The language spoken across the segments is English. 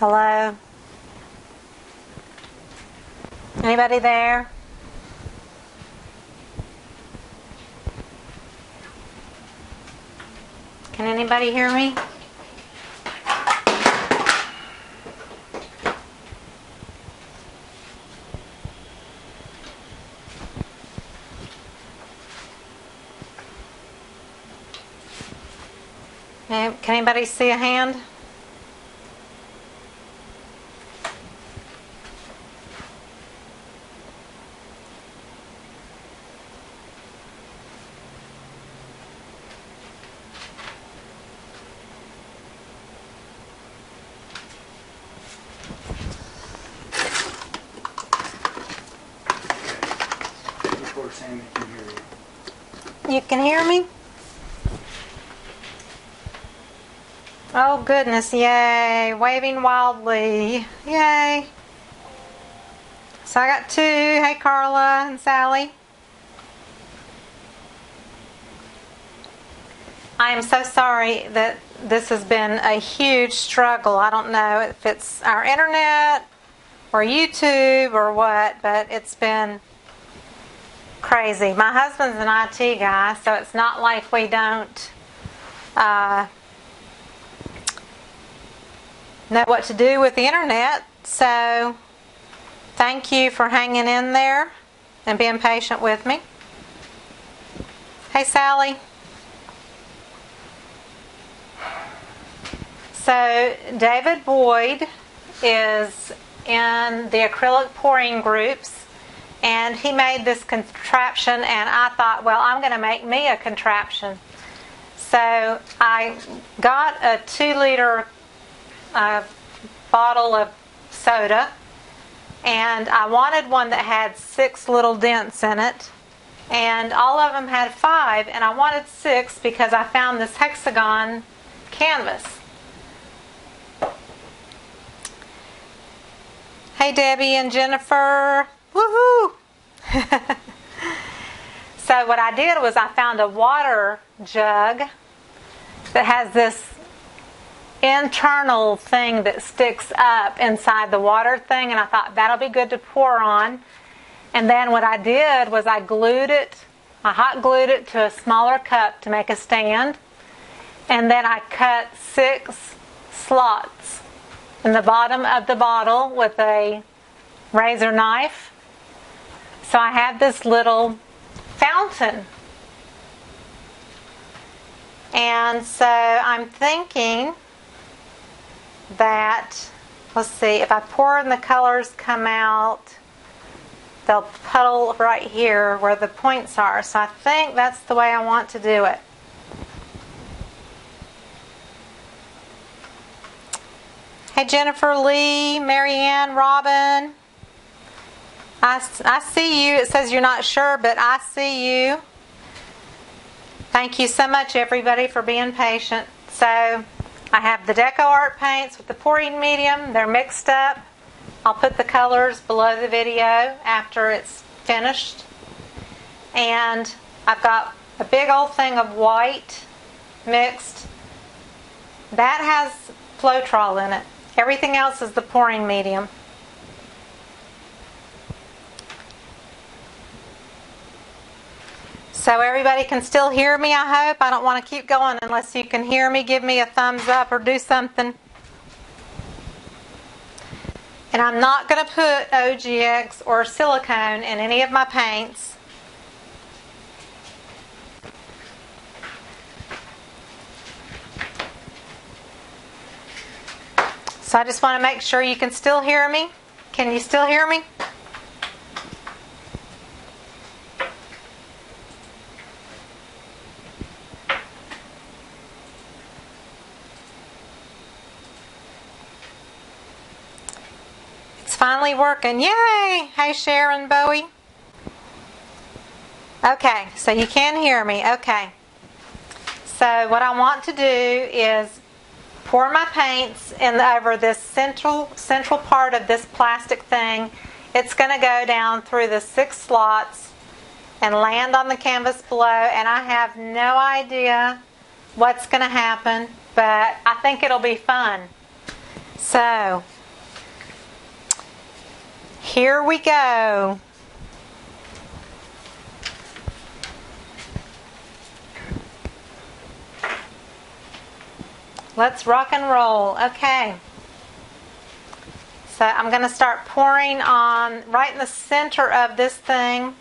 Hello? Anybody there? Can anybody hear me? Can anybody see a hand? You can hear me? Oh goodness, yay. Waving wildly. Yay. So I got two. Hey Carla and Sally. I am so sorry that this has been a huge struggle. I don't know if it's our internet or YouTube or what, but it's been crazy. My husband's an IT guy, so it's not like we don't know what to do with the internet. So thank you for hanging in there and being patient with me. Hey Sally. So David Boyd is in the acrylic pouring groups, and he made this contraption, and I thought, well, I'm going to make me a contraption. So I got a 2-liter bottle of soda, and I wanted one that had 6 little dents in it, and all of them had 5, and I wanted 6 because I found this Hexagon Canvas. Hey Debbie and Jennifer. Woohoo! So what I did was I found a water jug that has this internal thing that sticks up inside the water thing, and I thought that'll be good to pour on. And then what I did was I hot glued it to a smaller cup to make a stand, and then I cut 6 slots in the bottom of the bottle with a razor knife. So I have this little fountain. And so I'm thinking that, let's see, if I pour and the colors come out, they'll puddle right here where the points are. So I think that's the way I want to do it. Hey Jennifer, Lee, Marianne, Robin. I see you. It says you're not sure, but I see you. Thank you so much, everybody, for being patient. So I have the DecoArt paints with the pouring medium. They're mixed up. I'll put the colors below the video after it's finished. And I've got a big old thing of white mixed. That has Floetrol in it. Everything else is the pouring medium. So everybody can still hear me, I hope. I don't want to keep going unless you can hear me. Give me a thumbs up or do something. And I'm not going to put OGX or silicone in any of my paints. So I just want to make sure you can still hear me. Can you still hear me? It's finally working. Yay! Hey Sharon Bowie. Okay, so you can hear me. Okay. So what I want to do is pour my paints in over this central part of this plastic thing. It's going to go down through the 6 slots and land on the canvas below, and I have no idea what's going to happen, but I think it'll be fun. So, here we go. Let's rock and roll. Okay. So I'm going to start pouring on right in the center of this thing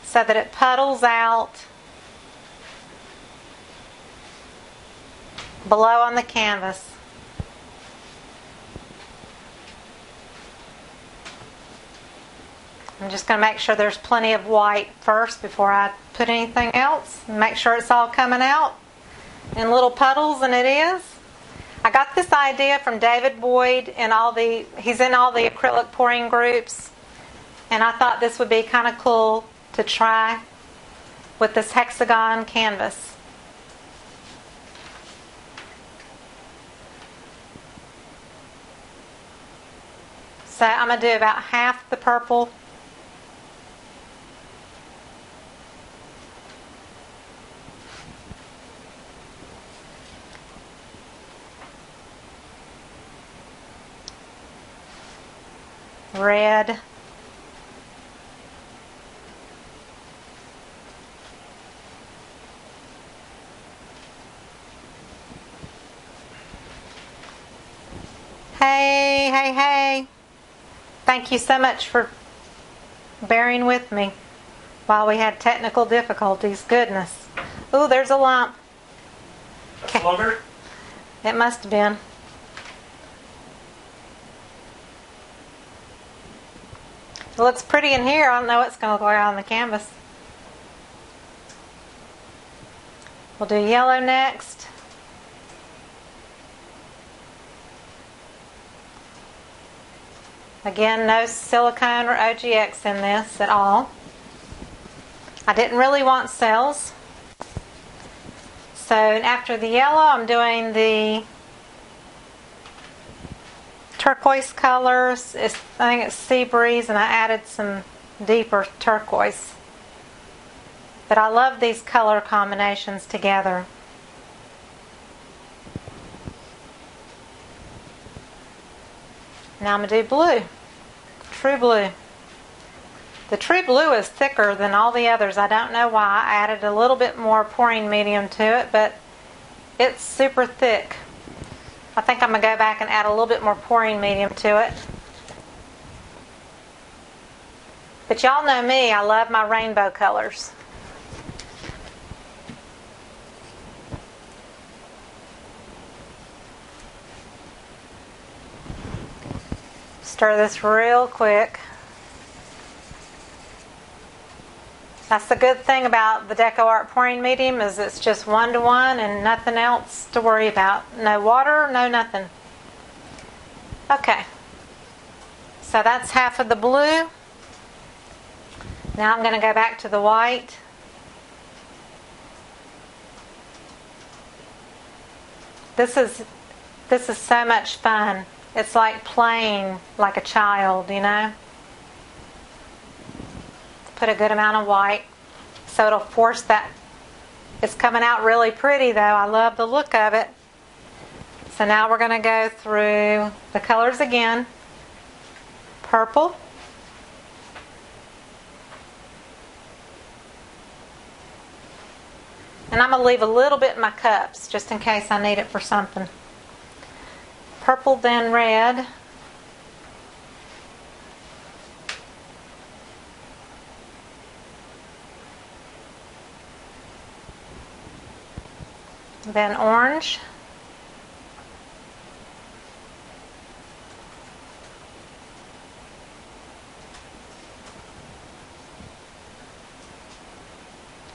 so that it puddles out below on the canvas. I'm just going to make sure there's plenty of white first before I put anything else. Make sure it's all coming out in little puddles, and it is. I got this idea from David Boyd, and he's in all the acrylic pouring groups, and I thought this would be kind of cool to try with this Hexagon canvas. So I'm going to do about half the purple. Red. Hey, hey, hey. Thank you so much for bearing with me while we had technical difficulties. Goodness. Ooh, there's a lump. Longer? It must have been. It looks pretty in here. I don't know what's going to look like on the canvas. We'll do yellow next. Again, no silicone or OGX in this at all. I didn't really want cells. So after the yellow, I'm doing the turquoise colors. I think it's Sea Breeze, and I added some deeper turquoise. But I love these color combinations together. Now I'm going to do blue. True blue. The true blue is thicker than all the others. I don't know why. I added a little bit more pouring medium to it, but it's super thick. I think I'm going to go back and add a little bit more pouring medium to it. But y'all know me, I love my rainbow colors. Stir this real quick. That's the good thing about the DecoArt Pouring Medium, is it's just 1-to-1 and nothing else to worry about. No water, no nothing. Okay. So that's half of the blue. Now I'm going to go back to the white. This is so much fun. It's like playing like a child, you know. Put a good amount of white so it'll force that. It's coming out really pretty though. I love the look of it. So now we're going to go through the colors again. Purple. And I'm going to leave a little bit in my cups just in case I need it for something. Purple, then red. Then orange.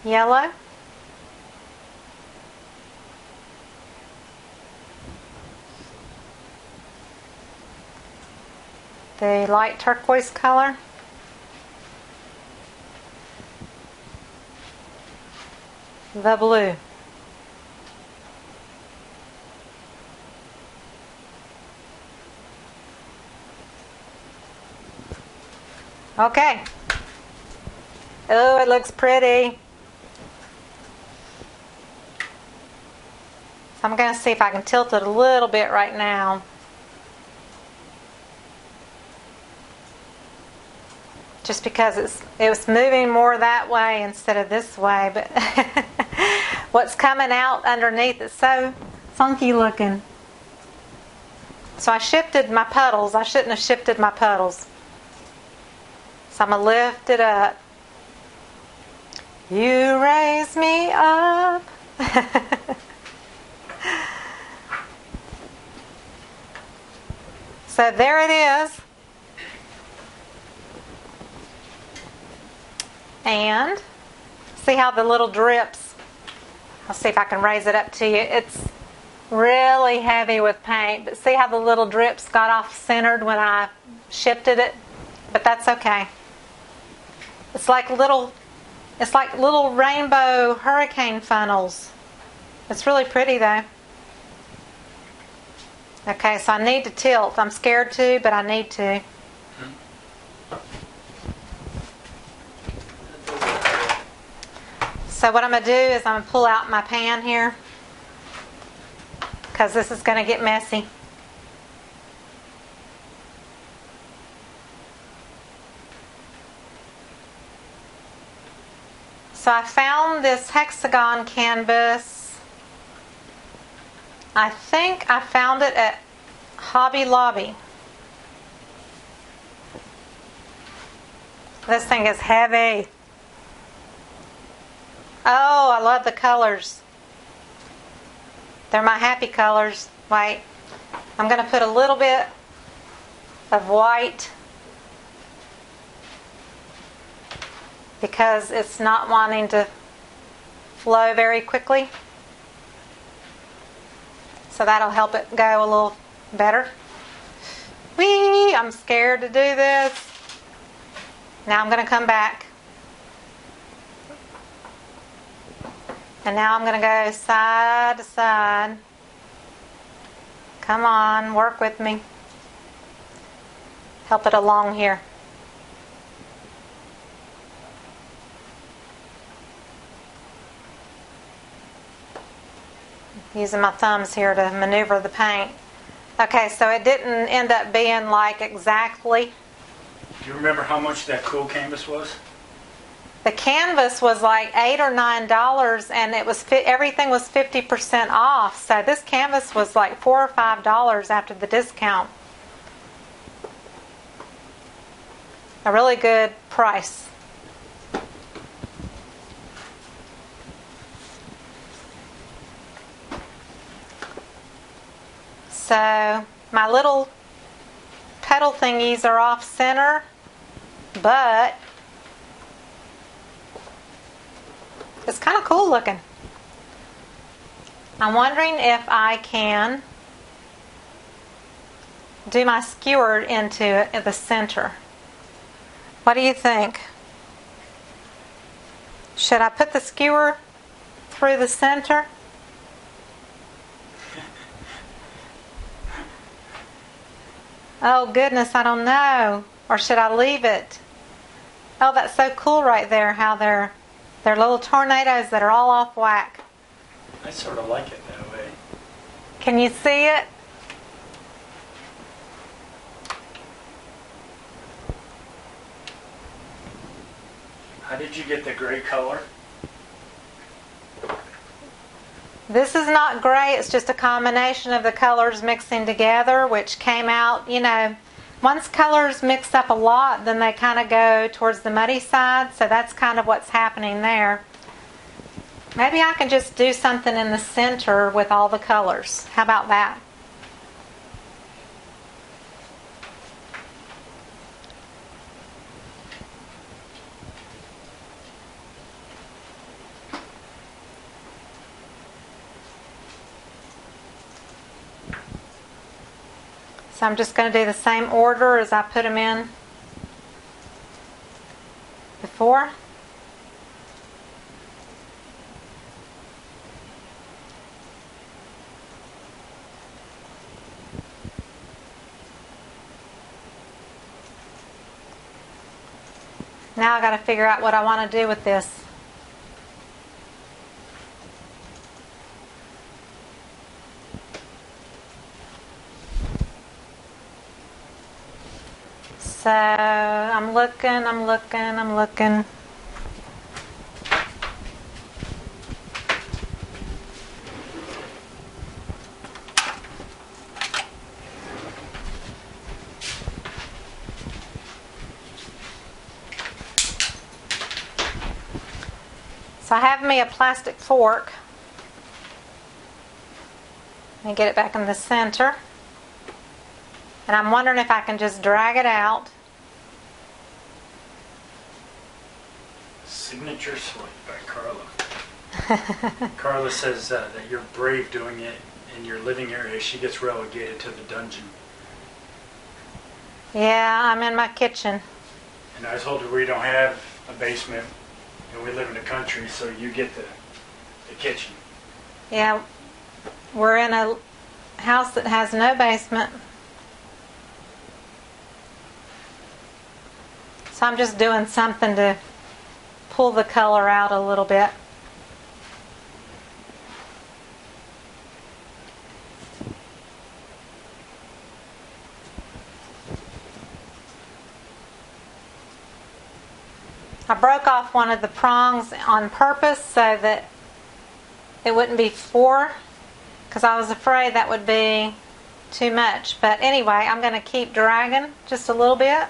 Yellow. The light turquoise color. The blue. Okay. Oh, it looks pretty. So I'm going to see if I can tilt it a little bit right now. Just because it was moving more that way instead of this way, but what's coming out underneath is so funky looking. So I shifted my puddles. I shouldn't have shifted my puddles. So I'm going to lift it up. You raise me up. So there it is. And see how the little drips, I'll see if I can raise it up to you. It's really heavy with paint, but see how the little drips got off centered when I shifted it? But that's okay. It's like little rainbow hurricane funnels. It's really pretty though. Okay, so I need to tilt. I'm scared to, but I need to. So what I'm going to do is I'm going to pull out my pan here, because this is going to get messy. So I found this Hexagon canvas. I think I found it at Hobby Lobby. This thing is heavy. Oh, I love the colors. They're my happy colors. Wait, I'm going to put a little bit of white because it's not wanting to flow very quickly. So that'll help it go a little better. Whee! I'm scared to do this. Now I'm going to come back. And now I'm going to go side to side. Come on, work with me. Help it along here. Using my thumbs here to maneuver the paint. Okay, so it didn't end up being like exactly. Do you remember how much that cool canvas was? The canvas was like $8 or $9, and it was everything was 50% off. So this canvas was like $4 or $5 after the discount. A really good price. So my little petal thingies are off center, but it's kind of cool looking. I'm wondering if I can do my skewer into the center. What do you think? Should I put the skewer through the center? Oh goodness, I don't know. Or should I leave it? Oh, that's so cool right there, how they're little tornadoes that are all off whack. I sort of like it that way. Can you see it? How did you get the gray color? This is not gray, it's just a combination of the colors mixing together, which came out, you know, once colors mix up a lot, then they kind of go towards the muddy side, so that's kind of what's happening there. Maybe I can just do something in the center with all the colors. How about that? So I'm just going to do the same order as I put them in before. Now I got to figure out what I want to do with this. So I'm looking. So I have me a plastic fork. And get it back in the center. And I'm wondering if I can just drag it out. Signature Swipe by Carla. Carla says that you're brave doing it in your living area. She gets relegated to the dungeon. Yeah, I'm in my kitchen. And I told her we don't have a basement and we live in the country, so you get the kitchen. Yeah, we're in a house that has no basement. So I'm just doing something to pull the color out a little bit. I broke off one of the prongs on purpose so that it wouldn't be four, because I was afraid that would be too much. But anyway, I'm going to keep dragging just a little bit.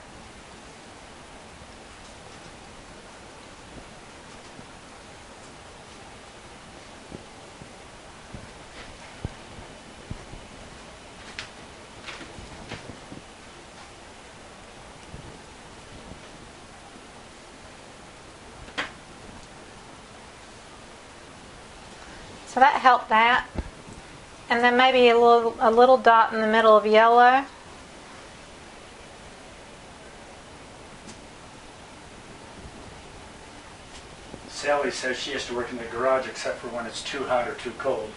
So that helped that. And then maybe a little dot in the middle of yellow. Sally says she has to work in the garage except for when it's too hot or too cold.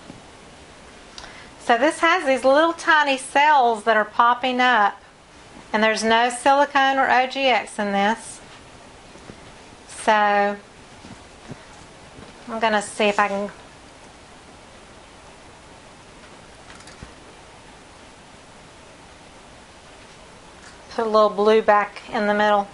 So this has these little tiny cells that are popping up. And there's no silicone or OGX in this. So I'm going to see if I can put a little blue back in the middle.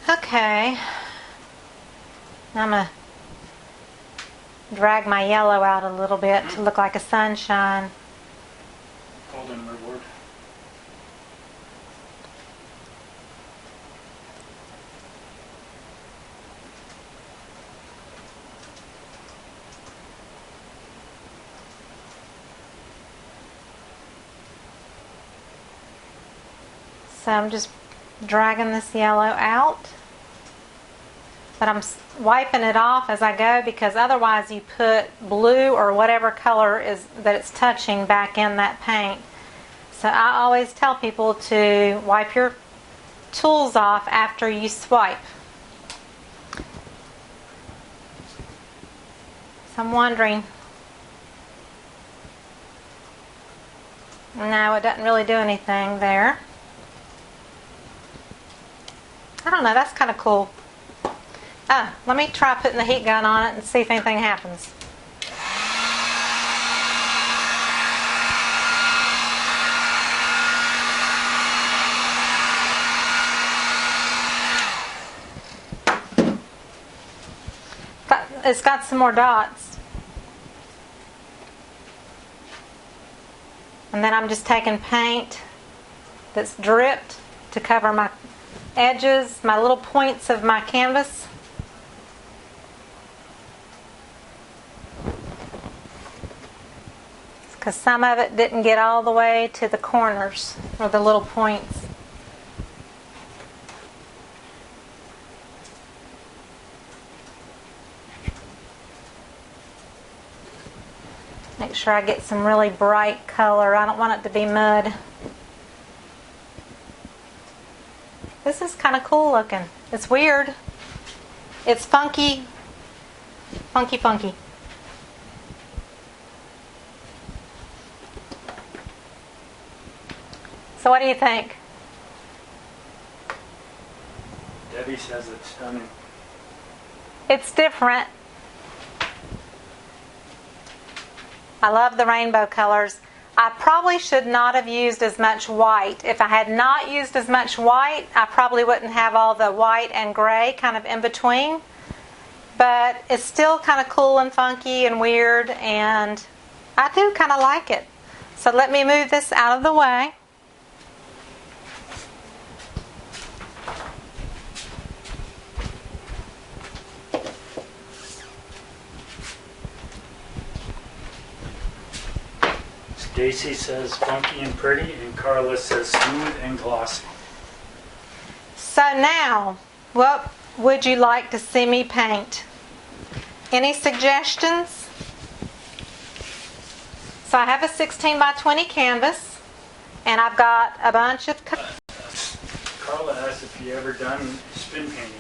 Okay, I'm going to drag my yellow out a little bit to look like a sunshine. Golden reward. So I'm just dragging this yellow out. But I'm wiping it off as I go, because otherwise you put blue or whatever color is that it's touching back in that paint. So I always tell people to wipe your tools off after you swipe. So I'm wondering. No, it doesn't really do anything there. I don't know, that's kind of cool. Oh, let me try putting the heat gun on it and see if anything happens. It's got some more dots. And then I'm just taking paint that's dripped to cover my edges, my little points of my canvas. Because some of it didn't get all the way to the corners or the little points. Make sure I get some really bright color. I don't want it to be mud. This is kind of cool looking. It's weird. It's funky. Funky, funky. So what do you think? Debbie says it's stunning. It's different. I love the rainbow colors. I probably should not have used as much white. If I had not used as much white, I probably wouldn't have all the white and gray kind of in between. But it's still kind of cool and funky and weird, and I do kind of like it. So let me move this out of the way. Daisy says funky and pretty, and Carla says smooth and glossy. So now, what would you like to see me paint? Any suggestions? So I have a 16 by 20 canvas, and I've got a bunch of... Carla asked if you ever done spin painting.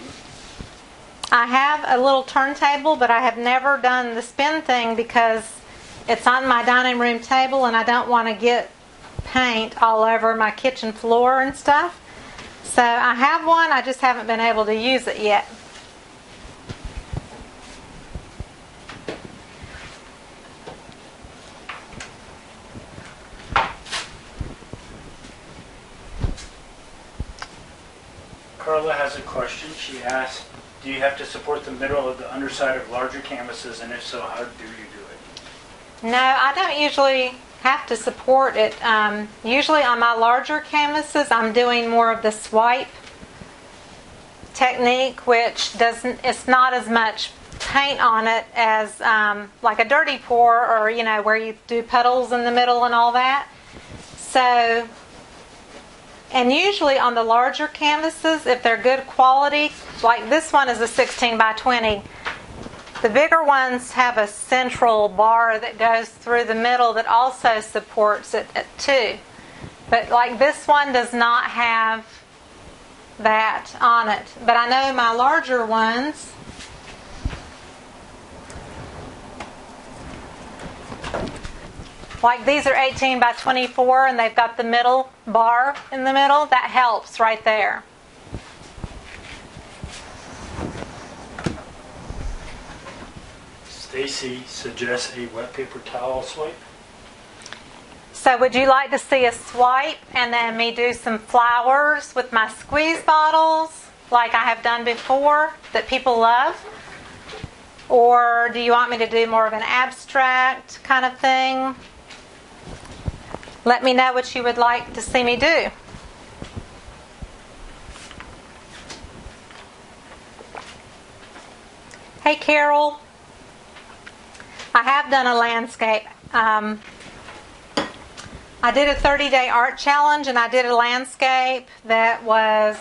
I have a little turntable, but I have never done the spin thing because it's on my dining room table and I don't want to get paint all over my kitchen floor and stuff. So I have one, I just haven't been able to use it yet. Carla has a question. She asked, do you have to support the middle of the underside of larger canvases, and if so, how do you do it? No, I don't usually have to support it. Usually on my larger canvases, I'm doing more of the swipe technique, which it's not as much paint on it as like a dirty pour, or where you do puddles in the middle and all that. So, and usually on the larger canvases, if they're good quality, like this one is a 16 by 20. The bigger ones have a central bar that goes through the middle that also supports it too. But like this one does not have that on it. But I know my larger ones, like these are 18 by 24 and they've got the middle bar in the middle. That helps right there. Stacy suggests a wet paper towel swipe. So would you like to see a swipe and then me do some flowers with my squeeze bottles like I have done before that people love? Or do you want me to do more of an abstract kind of thing? Let me know what you would like to see me do. Hey Carol. I have done a landscape. I did a 30-day art challenge and I did a landscape that was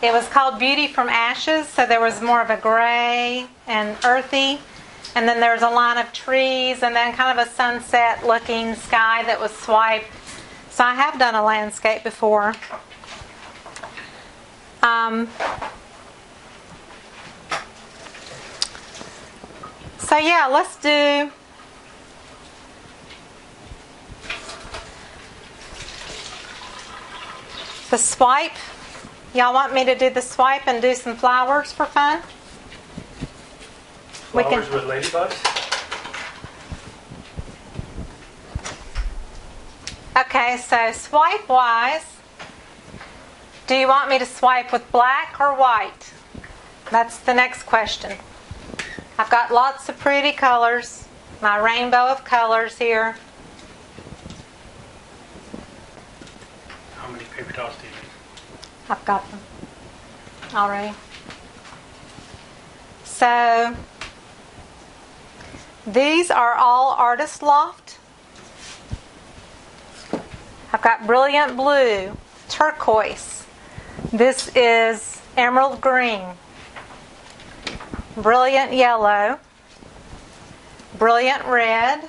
it was called Beauty from Ashes, so there was more of a gray and earthy, and then there was a line of trees and then kind of a sunset looking sky that was swiped. So I have done a landscape before. So yeah, let's do the swipe. Y'all want me to do the swipe and do some flowers for fun? Flowers with ladybugs? Okay, so swipe wise, do you want me to swipe with black or white? That's the next question. I've got lots of pretty colors, my rainbow of colors here. How many paper towels do you need? I've got them already. So these are all Artists Loft. I've got brilliant blue, turquoise. This is emerald green. brilliant yellow, brilliant red,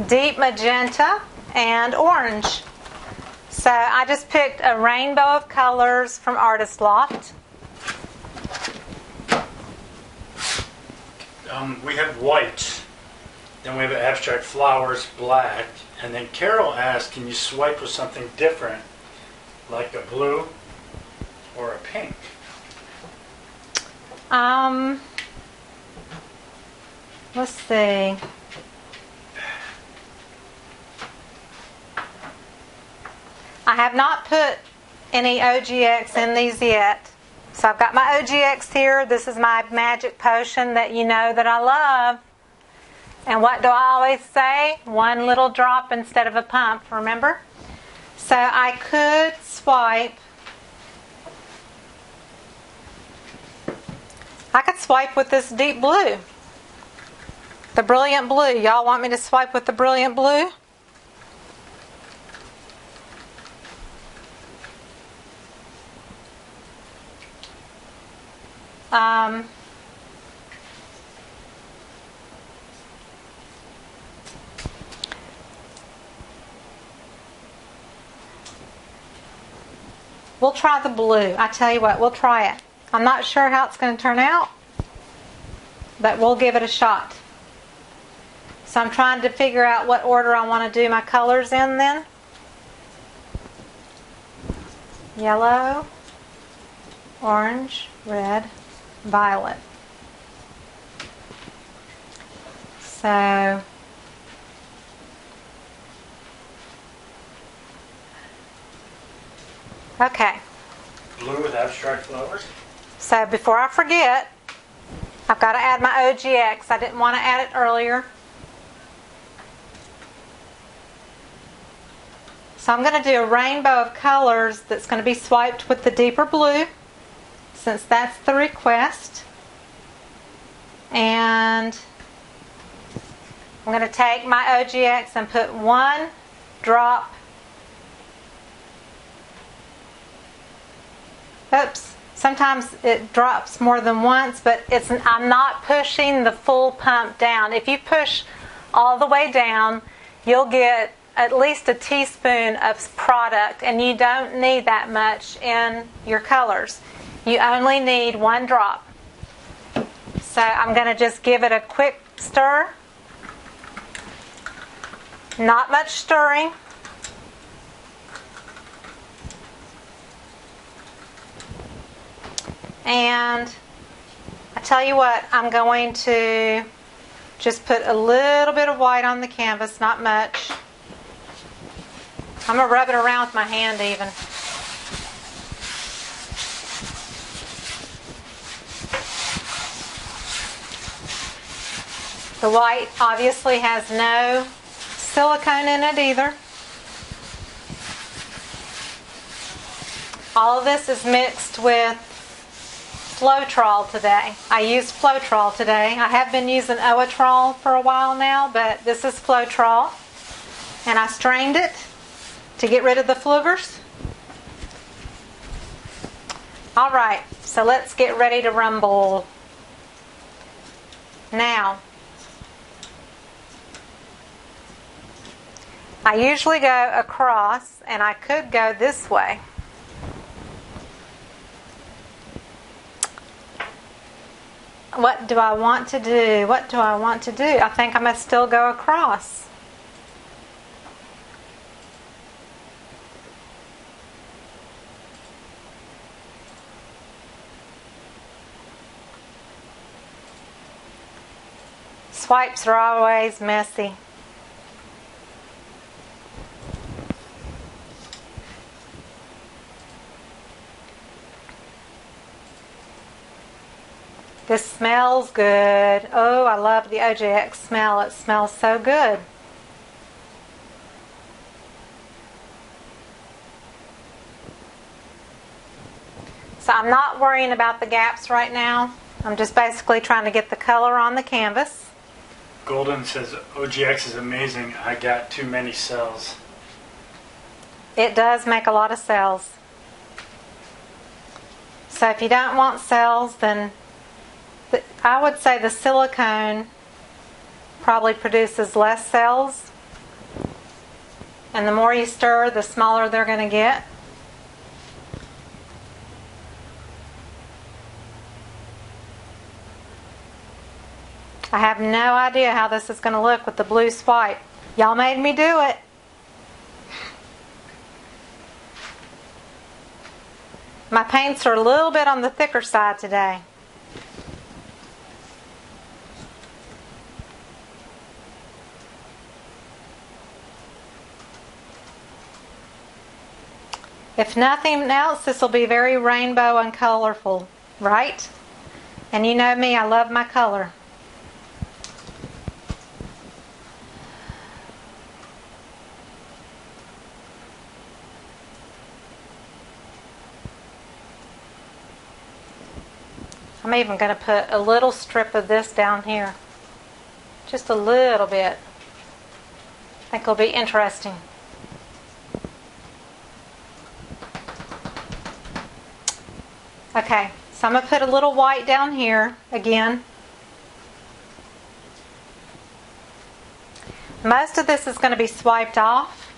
deep magenta, and orange. So I just picked a rainbow of colors from Artists Loft. We have white, then we have abstract flowers, black, and then Carol asked, can you swipe with something different, like a blue or a pink? Let's see. I have not put any OGX in these yet. So I've got my OGX here. This is my magic potion that you know that I love. And what do I always say? One little drop instead of a pump, remember? So I could swipe. I could swipe with this deep blue. The brilliant blue. Y'all want me to swipe with the brilliant blue? We'll try the blue. I tell you what, we'll try it. I'm not sure how it's going to turn out, but we'll give it a shot. So I'm trying to figure out what order I want to do my colors in then. Yellow, orange, red, violet. So okay. Blue with abstract flowers? So before I forget, I've got to add my OGX. I didn't want to add it earlier. So I'm going to do a rainbow of colors that's going to be swiped with the deeper blue, since that's the request. And I'm going to take my OGX and put one drop. Oops, sometimes it drops more than once, but I'm not pushing the full pump down. If you push all the way down, you'll get at least a teaspoon of product, and you don't need that much in your colors. You only need one drop. So I'm going to just give it a quick stir. Not much stirring. And I tell you what, I'm going to just put a little bit of white on the canvas, not much. I'm going to rub it around with my hand even. The white obviously has no silicone in it either. All of this is mixed with Floetrol today. I used Floetrol today. I have been using Oatrol for a while now, but this is Floetrol. And I strained it to get rid of the flugers. Alright, so let's get ready to rumble. Now, I usually go across, and I could go this way. What do I want to do? What do I want to do? I think I must still go across. Swipes are always messy. This smells good. Oh, I love the OGX smell. It smells so good. So I'm not worrying about the gaps right now. I'm just basically trying to get the color on the canvas. Golden says, OGX is amazing. I got too many cells. It does make a lot of cells. So if you don't want cells, then I would say the silicone probably produces less cells. And the more you stir, the smaller they're going to get. I have no idea how this is going to look with the blue swipe. Y'all made me do it. My paints are a little bit on the thicker side today. If nothing else, this will be very rainbow and colorful, right? And you know me, I love my color. I'm even going to put a little strip of this down here. Just a little bit. I think it'll be interesting. Okay, so I'm going to put a little white down here again. Most of this is going to be swiped off.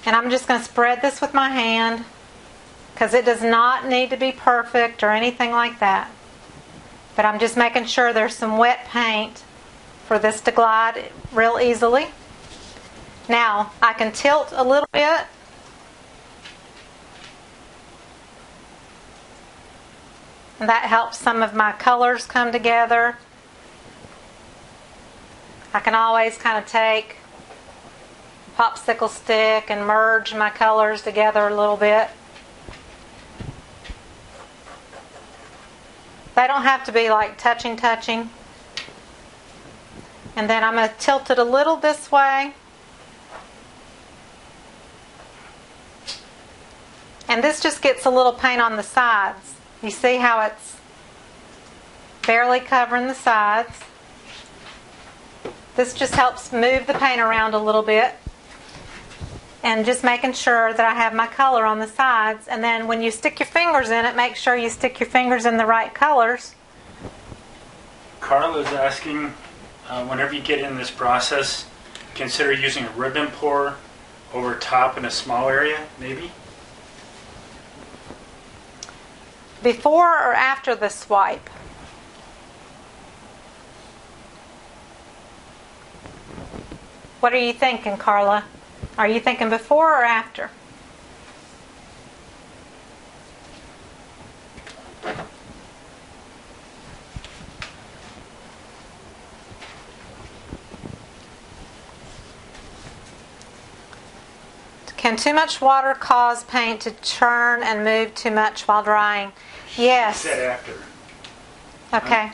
And I'm just going to spread this with my hand, because it does not need to be perfect or anything like that. But I'm just making sure there's some wet paint for this to glide real easily. Now, I can tilt a little bit. And that helps some of my colors come together. I can always kind of take a popsicle stick and merge my colors together a little bit. They don't have to be like touching. And then I'm going to tilt it a little this way. And this just gets a little paint on the sides. You see how it's barely covering the sides. This just helps move the paint around a little bit. And just making sure that I have my color on the sides. And then when you stick your fingers in it, make sure you stick your fingers in the right colors. Carla's asking, whenever you get in this process, consider using a ribbon pour over top in a small area, maybe? Before or after the swipe? What are you thinking, Carla? Are you thinking before or after? Can too much water cause paint to churn and move too much while drying? Yes. You said after. Okay.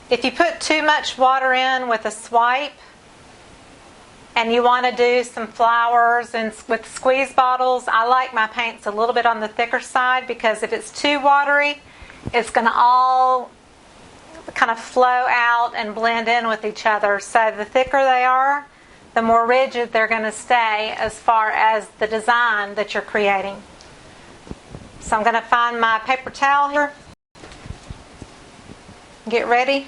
If you put too much water in with a swipe and you want to do some flowers and with squeeze bottles, I like my paints a little bit on the thicker side, because if it's too watery, it's going to all kind of flow out and blend in with each other. So the thicker they are, the more rigid they're going to stay as far as the design that you're creating. So I'm going to find my paper towel here. Get ready.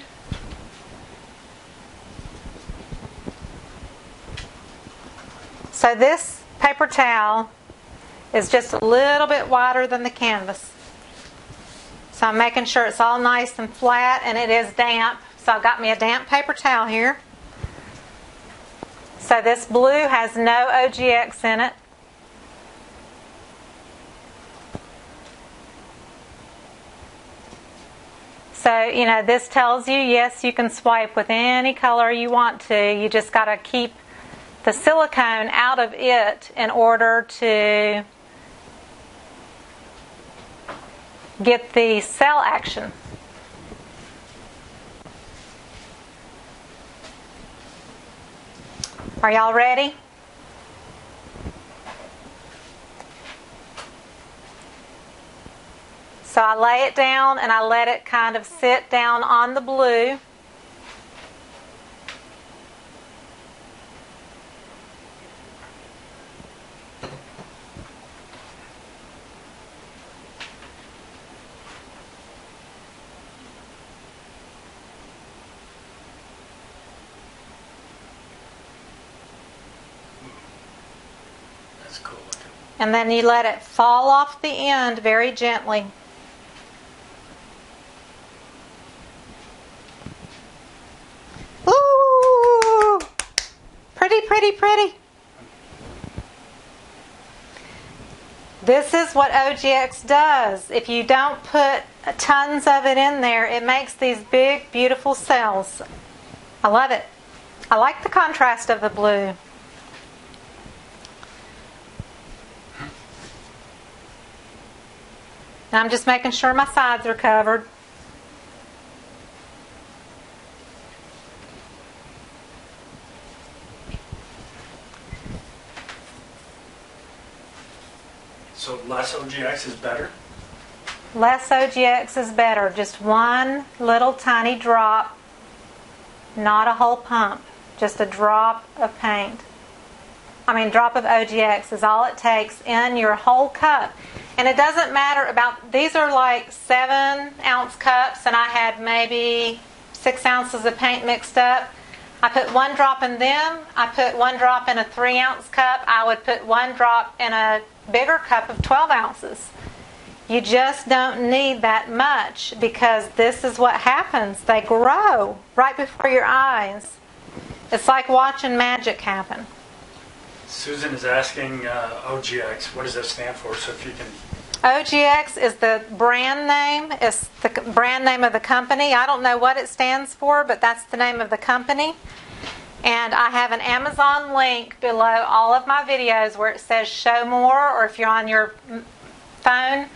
So this paper towel is just a little bit wider than the canvas. So I'm making sure it's all nice and flat, and it is damp. So I've got me a damp paper towel here. So this blue has no OGX in it. So, you know, this tells you, yes, you can swipe with any color you want to. You just got to keep the silicone out of it in order to get the cell action. Are y'all ready? So I lay it down and I let it kind of sit down on the blue. And then you let it fall off the end very gently. Ooh! Pretty, pretty, pretty. This is what OGX does. If you don't put tons of it in there, it makes these big, beautiful cells. I love it. I like the contrast of the blue. And I'm just making sure my sides are covered. So less OGX is better? Less OGX is better. Just one little tiny drop, not a whole pump. Just a drop of paint. Drop of OGX is all it takes in your whole cup. And it doesn't matter about, these are like 7-ounce cups, and I had maybe 6 ounces of paint mixed up. I put 1 drop in them. I put 1 drop in a 3-ounce cup. I would put 1 drop in a bigger cup of 12 ounces. You just don't need that much, because this is what happens. They grow right before your eyes. It's like watching magic happen. Susan is asking OGX. What does that stand for? So if you can. OGX is the brand name. It's the brand name of the company. I don't know what it stands for, but that's the name of the company. And I have an Amazon link below all of my videos where it says show more, or if you're on your phone,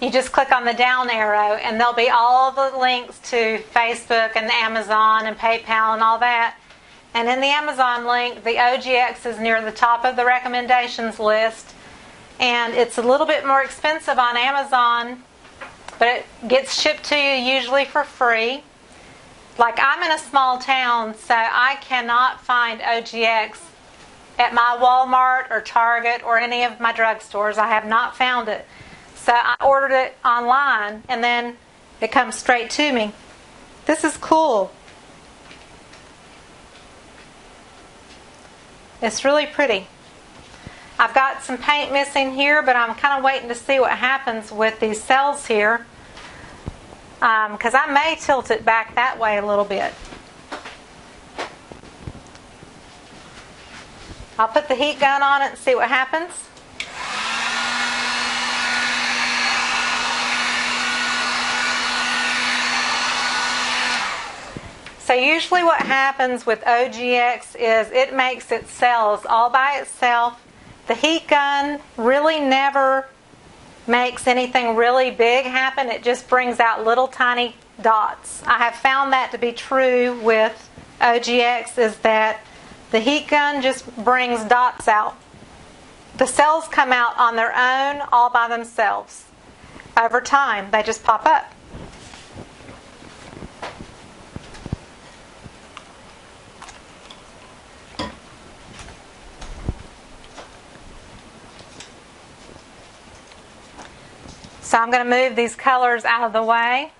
you just click on the down arrow and there'll be all the links to Facebook and Amazon and PayPal and all that. And in the Amazon link, the OGX is near the top of the recommendations list. And it's a little bit more expensive on Amazon, but it gets shipped to you usually for free. Like, I'm in a small town, so I cannot find OGX at my Walmart or Target or any of my drugstores. I have not found it. So I ordered it online, and then it comes straight to me. This is cool. It's really pretty. I've got some paint missing here, but I'm kind of waiting to see what happens with these cells here, because I may tilt it back that way a little bit. I'll put the heat gun on it and see what happens. So usually what happens with OGX is it makes its cells all by itself. The heat gun really never makes anything really big happen. It just brings out little tiny dots. I have found that to be true with OGX, is that the heat gun just brings dots out. The cells come out on their own all by themselves. Over time, they just pop up. So I'm going to move these colors out of the way.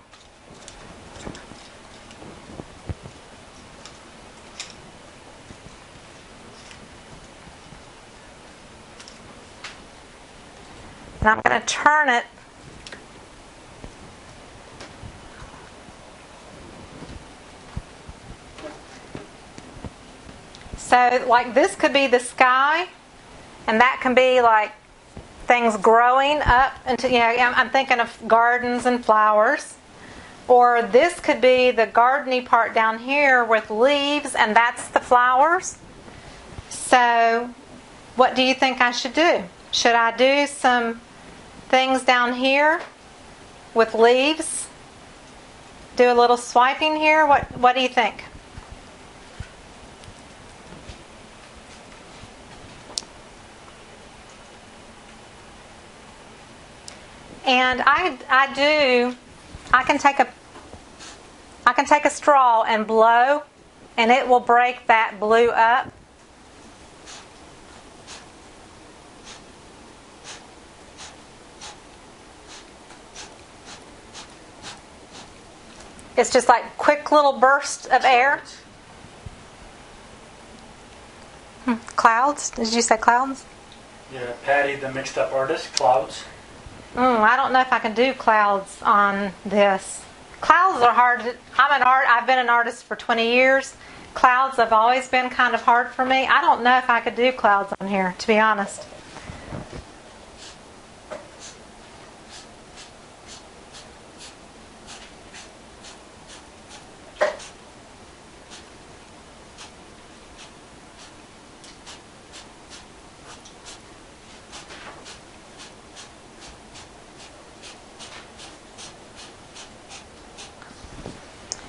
And I'm going to turn it so, like, this could be the sky, and that can be like things growing up into, I'm thinking of gardens and flowers. Or this could be the gardeny part down here with leaves, and that's the flowers. So what do you think I should do? Should I do some things down here with leaves? Do a little swiping here? What do you think? And I can take a straw and blow, and it will break that blue up. It's just like quick little bursts of air. Clouds? Did you say clouds? Yeah, Patty, the mixed up artist, clouds. I don't know if I can do clouds on this. Clouds are hard. I've been an artist for 20 years. Clouds have always been kind of hard for me. I don't know if I could do clouds on here, to be honest.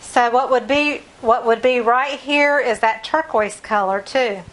So what would be right here is that turquoise color too.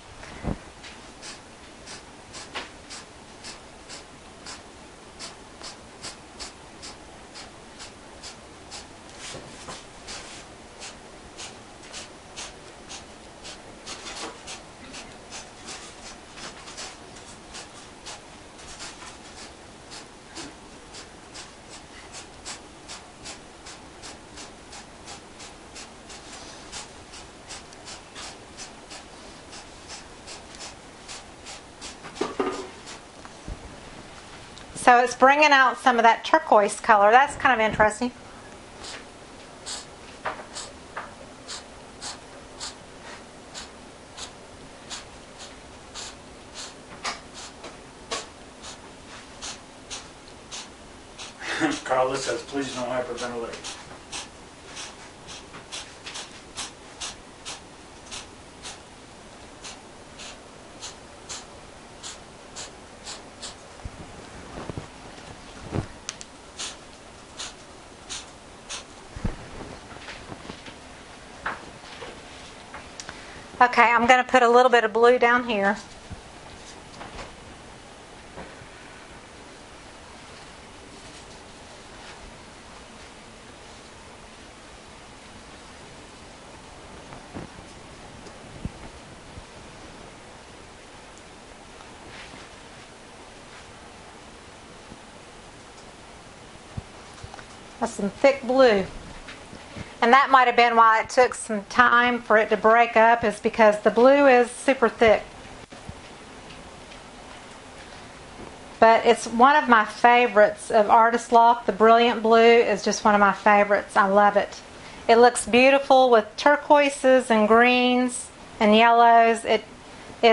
So it's bringing out some of that turquoise color. That's kind of interesting. Carla says, please no hyperventilate. Okay, I'm going to put a little bit of blue down here. That's some thick blue. And that might have been why it took some time for it to break up, is because the blue is super thick. But it's one of my favorites of Artists Loft. The Brilliant Blue is just one of my favorites. I love it. It looks beautiful with turquoises and greens and yellows. It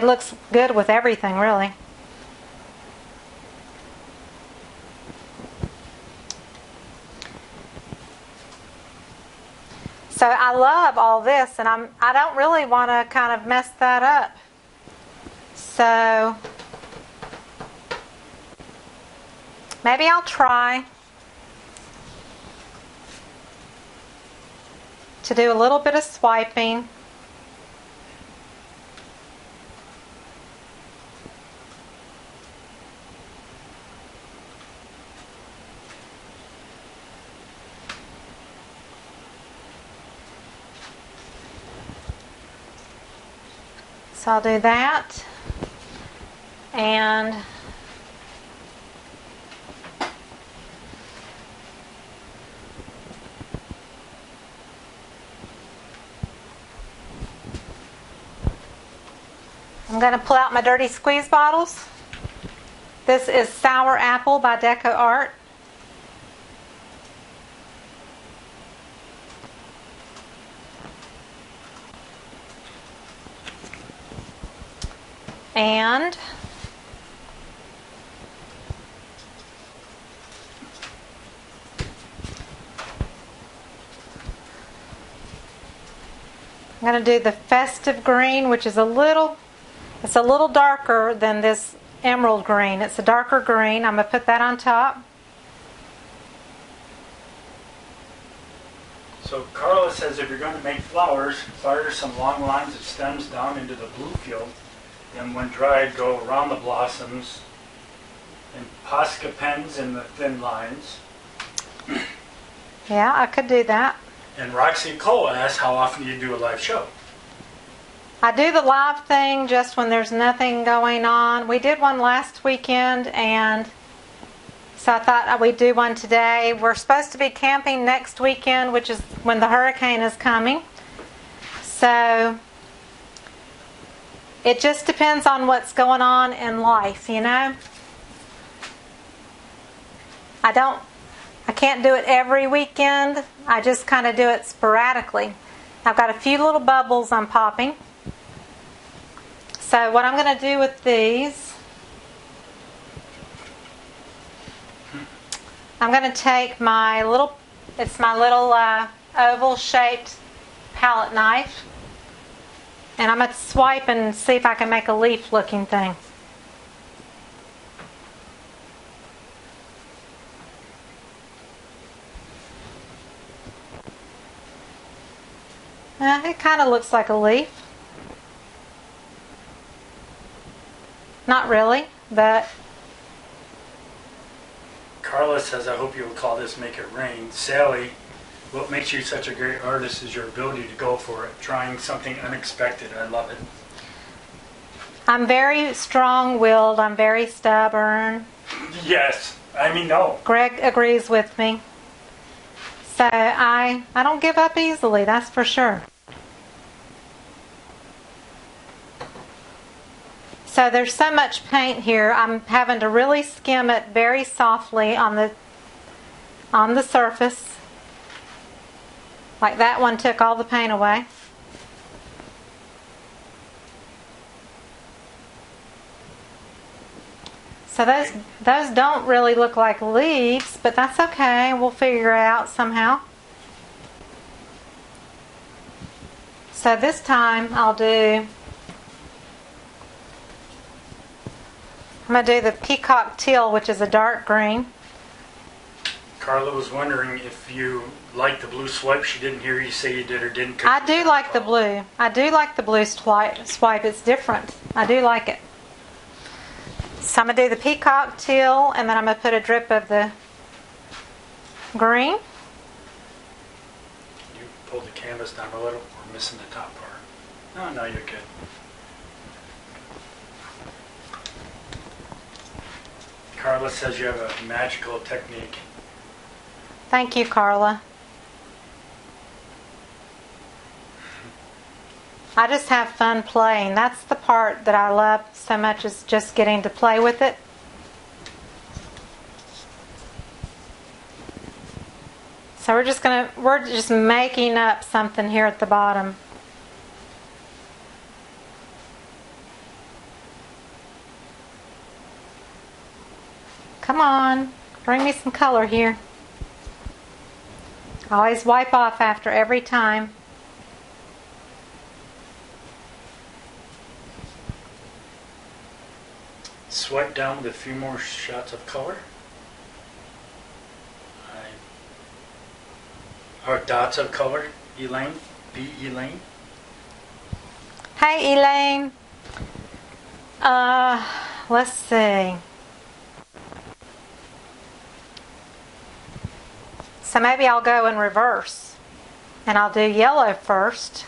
looks good with everything, really. So I love all this, and I don't really want to kind of mess that up. So maybe I'll try to do a little bit of swiping. So I'll do that, and I'm going to pull out my dirty squeeze bottles. This is Sour Apple by DecoArt. And I'm going to do the Festive Green, which is a little darker than this emerald green. It's a darker green. I'm going to put that on top. So Carla says if you're going to make flowers, fire some long lines of stems down into the blue field. And when dried, go around the blossoms and Posca pens in the thin lines. Yeah, I could do that. And Roxy Cole asks how often you do a live show. I do the live thing just when there's nothing going on. We did one last weekend, and so I thought we'd do one today. We're supposed to be camping next weekend, which is when the hurricane is coming. So It just depends on what's going on in life, you know. I can't do it every weekend. I just kind of do it sporadically. I've got a few little bubbles I'm popping. So what I'm going to do with these, I'm going to take my little oval shaped palette knife, and I'm going to swipe and see if I can make a leaf looking thing. It kind of looks like a leaf. Not really, but... Carla says, I hope you'll call this Make It Rain. Sally, what makes you such a great artist is your ability to go for it, trying something unexpected. I love it. I'm very strong-willed. I'm very stubborn. Yes, I mean, no. Greg agrees with me. So I don't give up easily, that's for sure. So there's so much paint here, I'm having to really skim it very softly on the surface. Like that one took all the paint away. So those don't really look like leaves, but that's okay. We'll figure it out somehow. So this time I'm going to do the Peacock Teal, which is a dark green. Carla was wondering if you like the blue swipe. She didn't hear you say you did or didn't. I do like the blue. I do like the blue swipe. It's different. I do like it. So I'm going to do the Peacock Teal, and then I'm going to put a drip of the green. You pulled the canvas down a little. We're missing the top part. Oh, no, you're good. Carla says you have a magical technique. Thank you, Carla. I just have fun playing. That's the part that I love so much, is just getting to play with it. So we're just making up something here at the bottom. Come on, bring me some color here. I always wipe off after every time. Swipe down with a few more shots of color. Or dots of color. Elaine. B. Elaine. Hey, Elaine. Let's see. So maybe I'll go in reverse. And I'll do yellow first.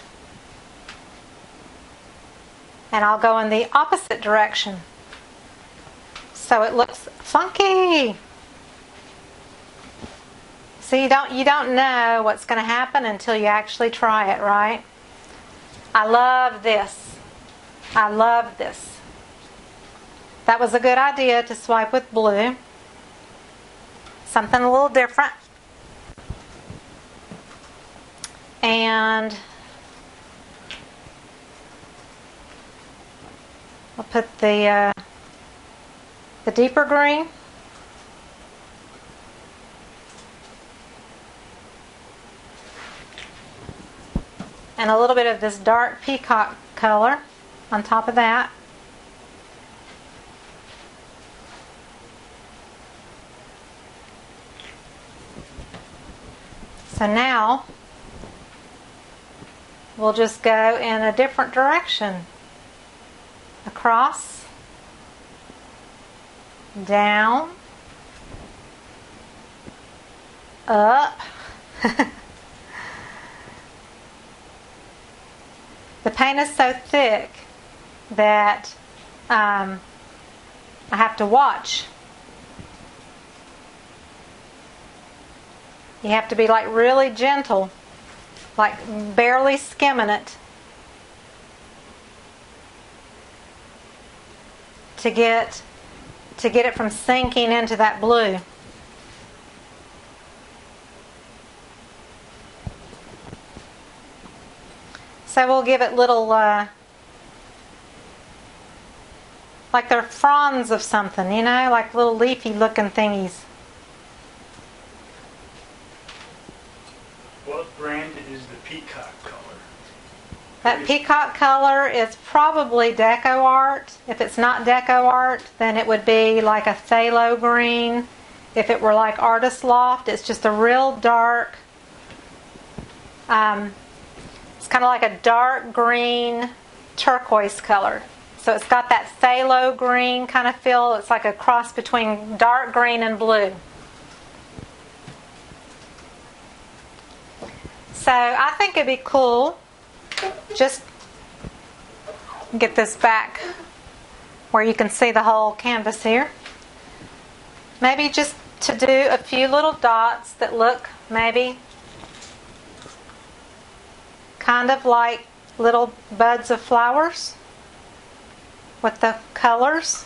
And I'll go in the opposite direction. So it looks funky. So you don't know what's going to happen until you actually try it, right? I love this. I love this. That was a good idea to swipe with blue. Something a little different. And I'll put the deeper green. And a little bit of this dark peacock color on top of that. So now we'll just go in a different direction. Across, down, up. The paint is so thick that I have to watch. You have to be like really gentle, like barely skimming it. to get it from sinking into that blue. So we'll give it little, like they're fronds of something, you know, like little leafy looking thingies. What brand is the Peacock color? That Peacock color is probably DecoArt. If it's not DecoArt, then it would be like a phthalo green. If it were like Artists Loft, it's just a real dark, it's kind of like a dark green turquoise color. So it's got that phthalo green kind of feel. It's like a cross between dark green and blue. So I think it'd be cool, just get this back where you can see the whole canvas here. Maybe just to do a few little dots that look maybe kind of like little buds of flowers with the colors.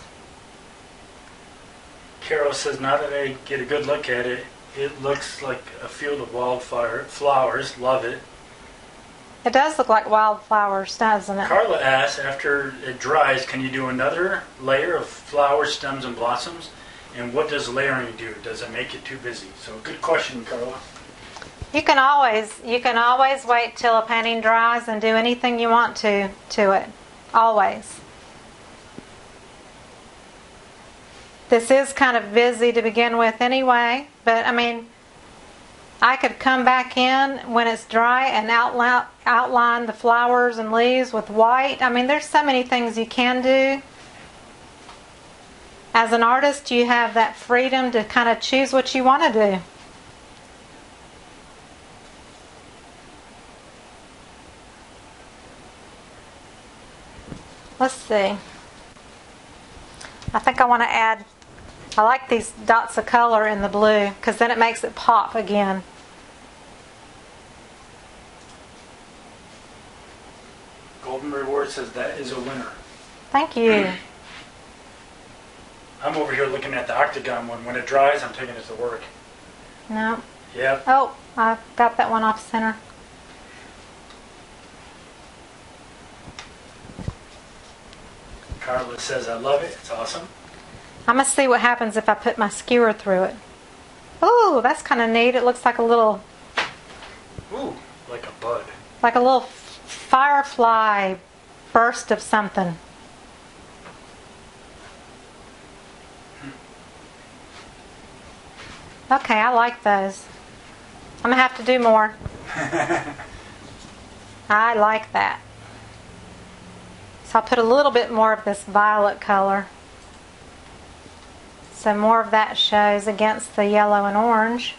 Carol says, now that I get a good look at it, it looks like a field of wildfire flowers. Love it. It does look like wildflowers, doesn't it? Carla asks, after it dries, can you do another layer of flowers, stems, and blossoms? And what does layering do? Does it make it too busy? So good question, Carla. You can always wait till a painting dries and do anything you want to it. Always. This is kind of busy to begin with anyway, but I mean, I could come back in when it's dry and outline the flowers and leaves with white. I mean, there's so many things you can do. As an artist, you have that freedom to kind of choose what you want to do. Let's see. I think I want to add, I like these dots of color in the blue because then it makes it pop again. Golden Reward says that is a winner. Thank you. I'm over here looking at the octagon one. When it dries, I'm taking it to work. No. Yep. Oh, I got that one off center. Carla says, I love it. It's awesome. I'm going to see what happens if I put my skewer through it. Ooh, that's kind of neat. It looks like a little... Ooh, like a bud. Like a little firefly burst of something. Okay, I like those. I'm going to have to do more. I like that. So I'll put a little bit more of this violet color. So more of that shows against the yellow and orange.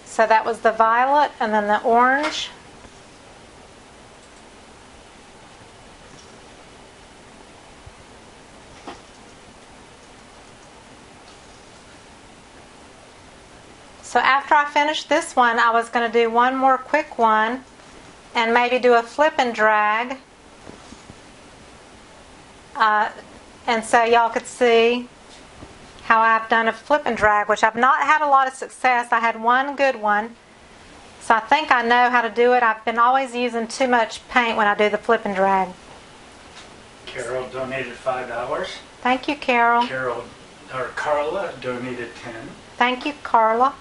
So that was the violet and then the orange. So after I finished this one, I was going to do one more quick one and maybe do a flip and drag. And so y'all could see how I've done a flip and drag, which I've not had a lot of success. I had one good one. So I think I know how to do it. I've been always using too much paint when I do the flip and drag. Carol donated $5. Thank you, Carol. Carla donated 10. Thank you, Carla.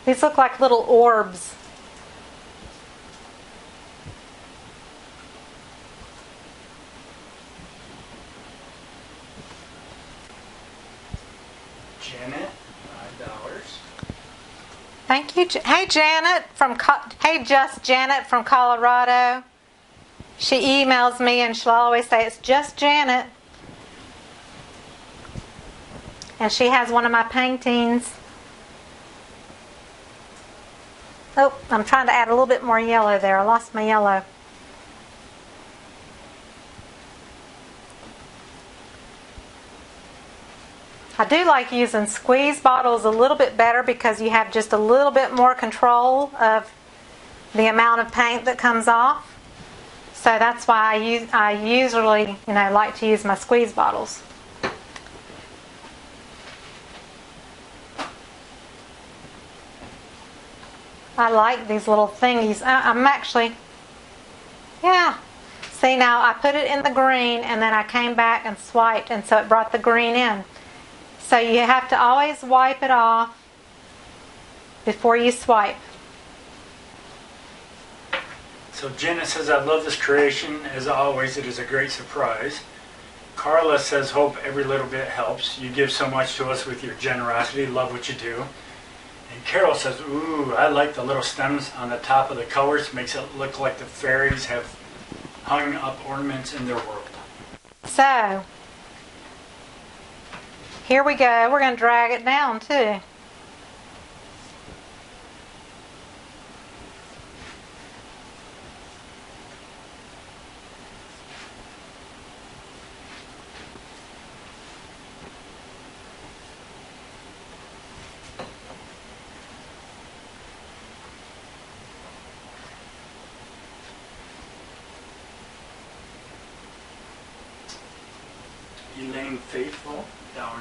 These look like little orbs. Thank you. Hey, Janet hey, just Janet from Colorado. She emails me and she'll always say it's just Janet. And she has one of my paintings. Oh, I'm trying to add a little bit more yellow there. I lost my yellow. I do like using squeeze bottles a little bit better because you have just a little bit more control of the amount of paint that comes off. So that's why I usually, like to use my squeeze bottles. I like these little thingies. I'm actually, yeah. See, now I put it in the green and then I came back and swiped, and so it brought the green in. So you have to always wipe it off before you swipe. So Jenna says, I love this creation. As always, it is a great surprise. Carla says, hope every little bit helps. You give so much to us with your generosity. Love what you do. And Carol says, ooh, I like the little stems on the top of the colors. Makes it look like the fairies have hung up ornaments in their world. So, here we go. We're going to drag it down too. Elaine Faithful, $1.99.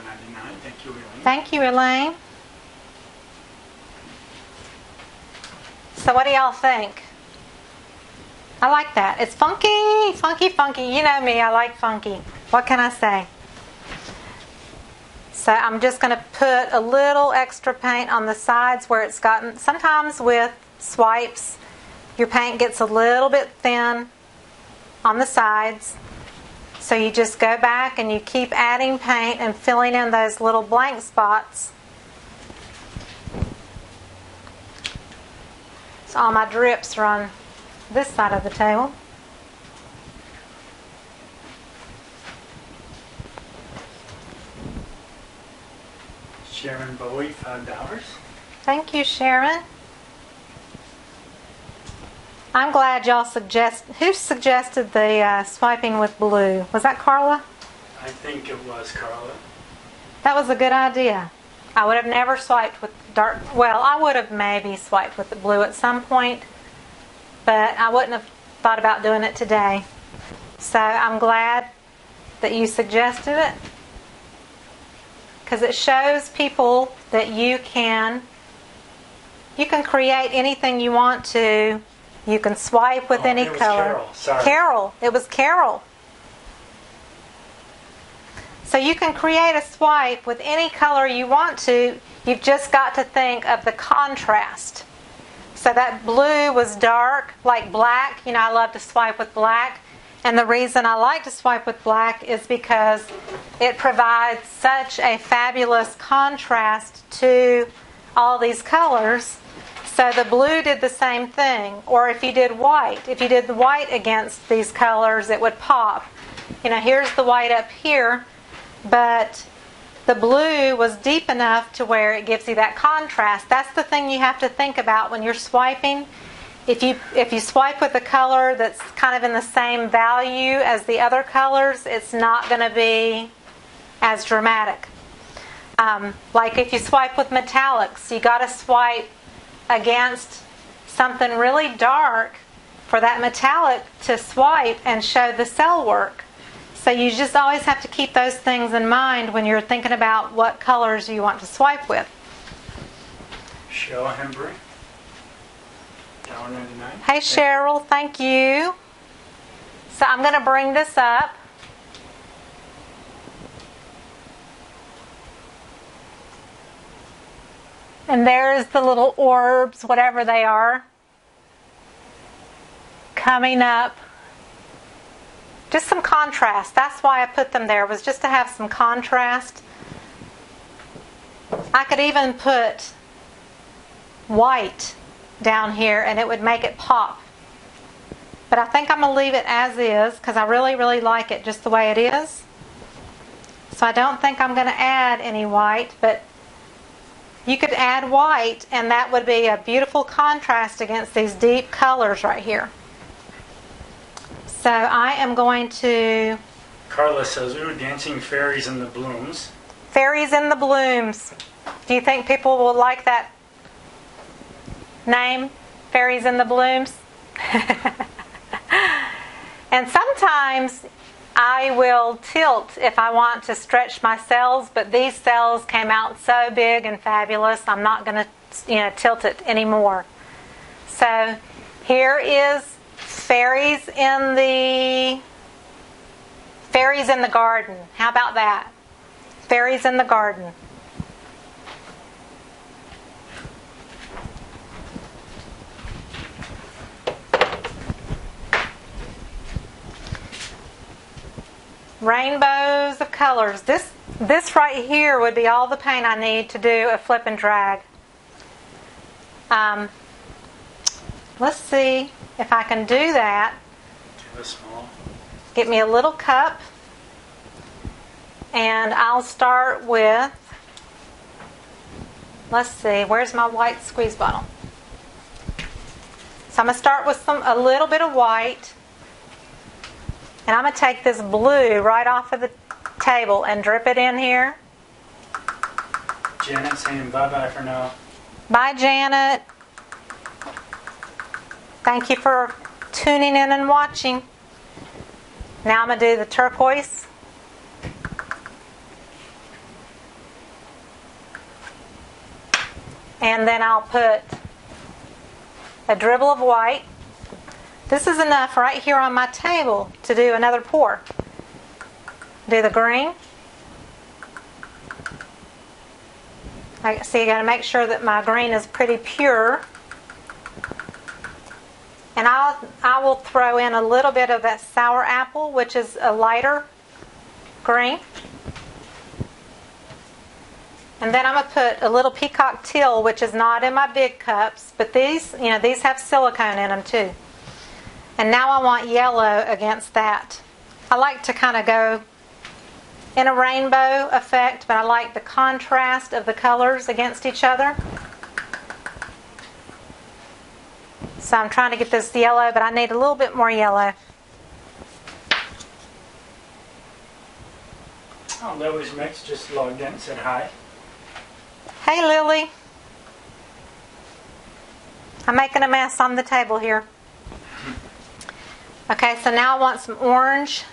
Thank you, Elaine. Thank you, Elaine. So what do y'all think? I like that. It's funky, funky, funky. You know me, I like funky. What can I say? So I'm just going to put a little extra paint on the sides where it's gotten, sometimes with swipes, your paint gets a little bit thin on the sides. So you just go back and you keep adding paint and filling in those little blank spots. So all my drips are on this side of the table. Sharon Bowie, $5. Thank you, Sharon. I'm glad y'all who suggested the swiping with blue? Was that Carla? I think it was Carla. That was a good idea. I would have never swiped with dark. Well, I would have maybe swiped with the blue at some point, but I wouldn't have thought about doing it today. So I'm glad that you suggested it, because it shows people that you can create anything you want to. You can swipe with any color. Carol. Sorry. Carol. It was Carol. So you can create a swipe with any color you want to. You've just got to think of the contrast. So that blue was dark, like black. I love to swipe with black. And the reason I like to swipe with black is because it provides such a fabulous contrast to all these colors. So the blue did the same thing. Or if you did white, if you did the white against these colors, it would pop. Here's the white up here, but the blue was deep enough to where it gives you that contrast. That's the thing you have to think about when you're swiping. If you swipe with a color that's kind of in the same value as the other colors, it's not going to be as dramatic. Like if you swipe with metallics, you got to swipe against something really dark for that metallic to swipe and show the cell work. So you just always have to keep those things in mind when you're thinking about what colors you want to swipe with. Cheryl Hembry, $1.99. Hey Cheryl, thank you. So I'm going to bring this up. And there's the little orbs, whatever they are, coming up. Just some contrast. That's why I put them there, was just to have some contrast. I could even put white down here and it would make it pop. But I think I'm going to leave it as is because I really, really like it just the way it is. So I don't think I'm going to add any white, but you could add white and that would be a beautiful contrast against these deep colors right here. So I am going to... Carla says, ooh, dancing fairies in the blooms. Fairies in the blooms. Do you think people will like that name? Fairies in the blooms? And sometimes I will tilt if I want to stretch my cells, but these cells came out so big and fabulous, I'm not going to, tilt it anymore. So here is fairies in the garden. How about that? Fairies in the garden. Rainbows of colors. This right here would be all the paint I need to do a flip and drag. Let's see if I can do that. Give us small. Get me a little cup. And I'll start with, let's see, where's my white squeeze bottle? So I'm going to start with a little bit of white. And I'm going to take this blue right off of the table and drip it in here. Janet saying bye-bye for now. Bye, Janet. Thank you for tuning in and watching. Now I'm going to do the turquoise. And then I'll put a dribble of white. This is enough right here on my table to do another pour. Do the green. So you got to make sure that my green is pretty pure. And I will throw in a little bit of that sour apple, which is a lighter green. And then I'm going to put a little Peacock Teal, which is not in my big cups, but these have silicone in them too. And now I want yellow against that. I like to kind of go in a rainbow effect, but I like the contrast of the colors against each other. So I'm trying to get this yellow, but I need a little bit more yellow. Oh, Lily's Mix just logged in and said hi. Hey, Lily. I'm making a mess on the table here. Okay, so now I want some orange.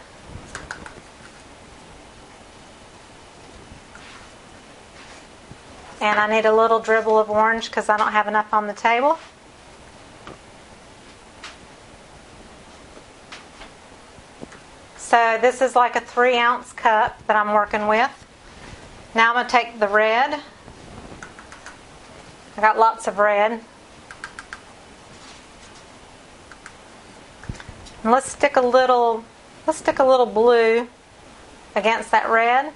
And I need a little dribble of orange because I don't have enough on the table. So this is like a 3-ounce cup that I'm working with. Now I'm going to take the red. I got lots of red. And let's stick a little blue against that red.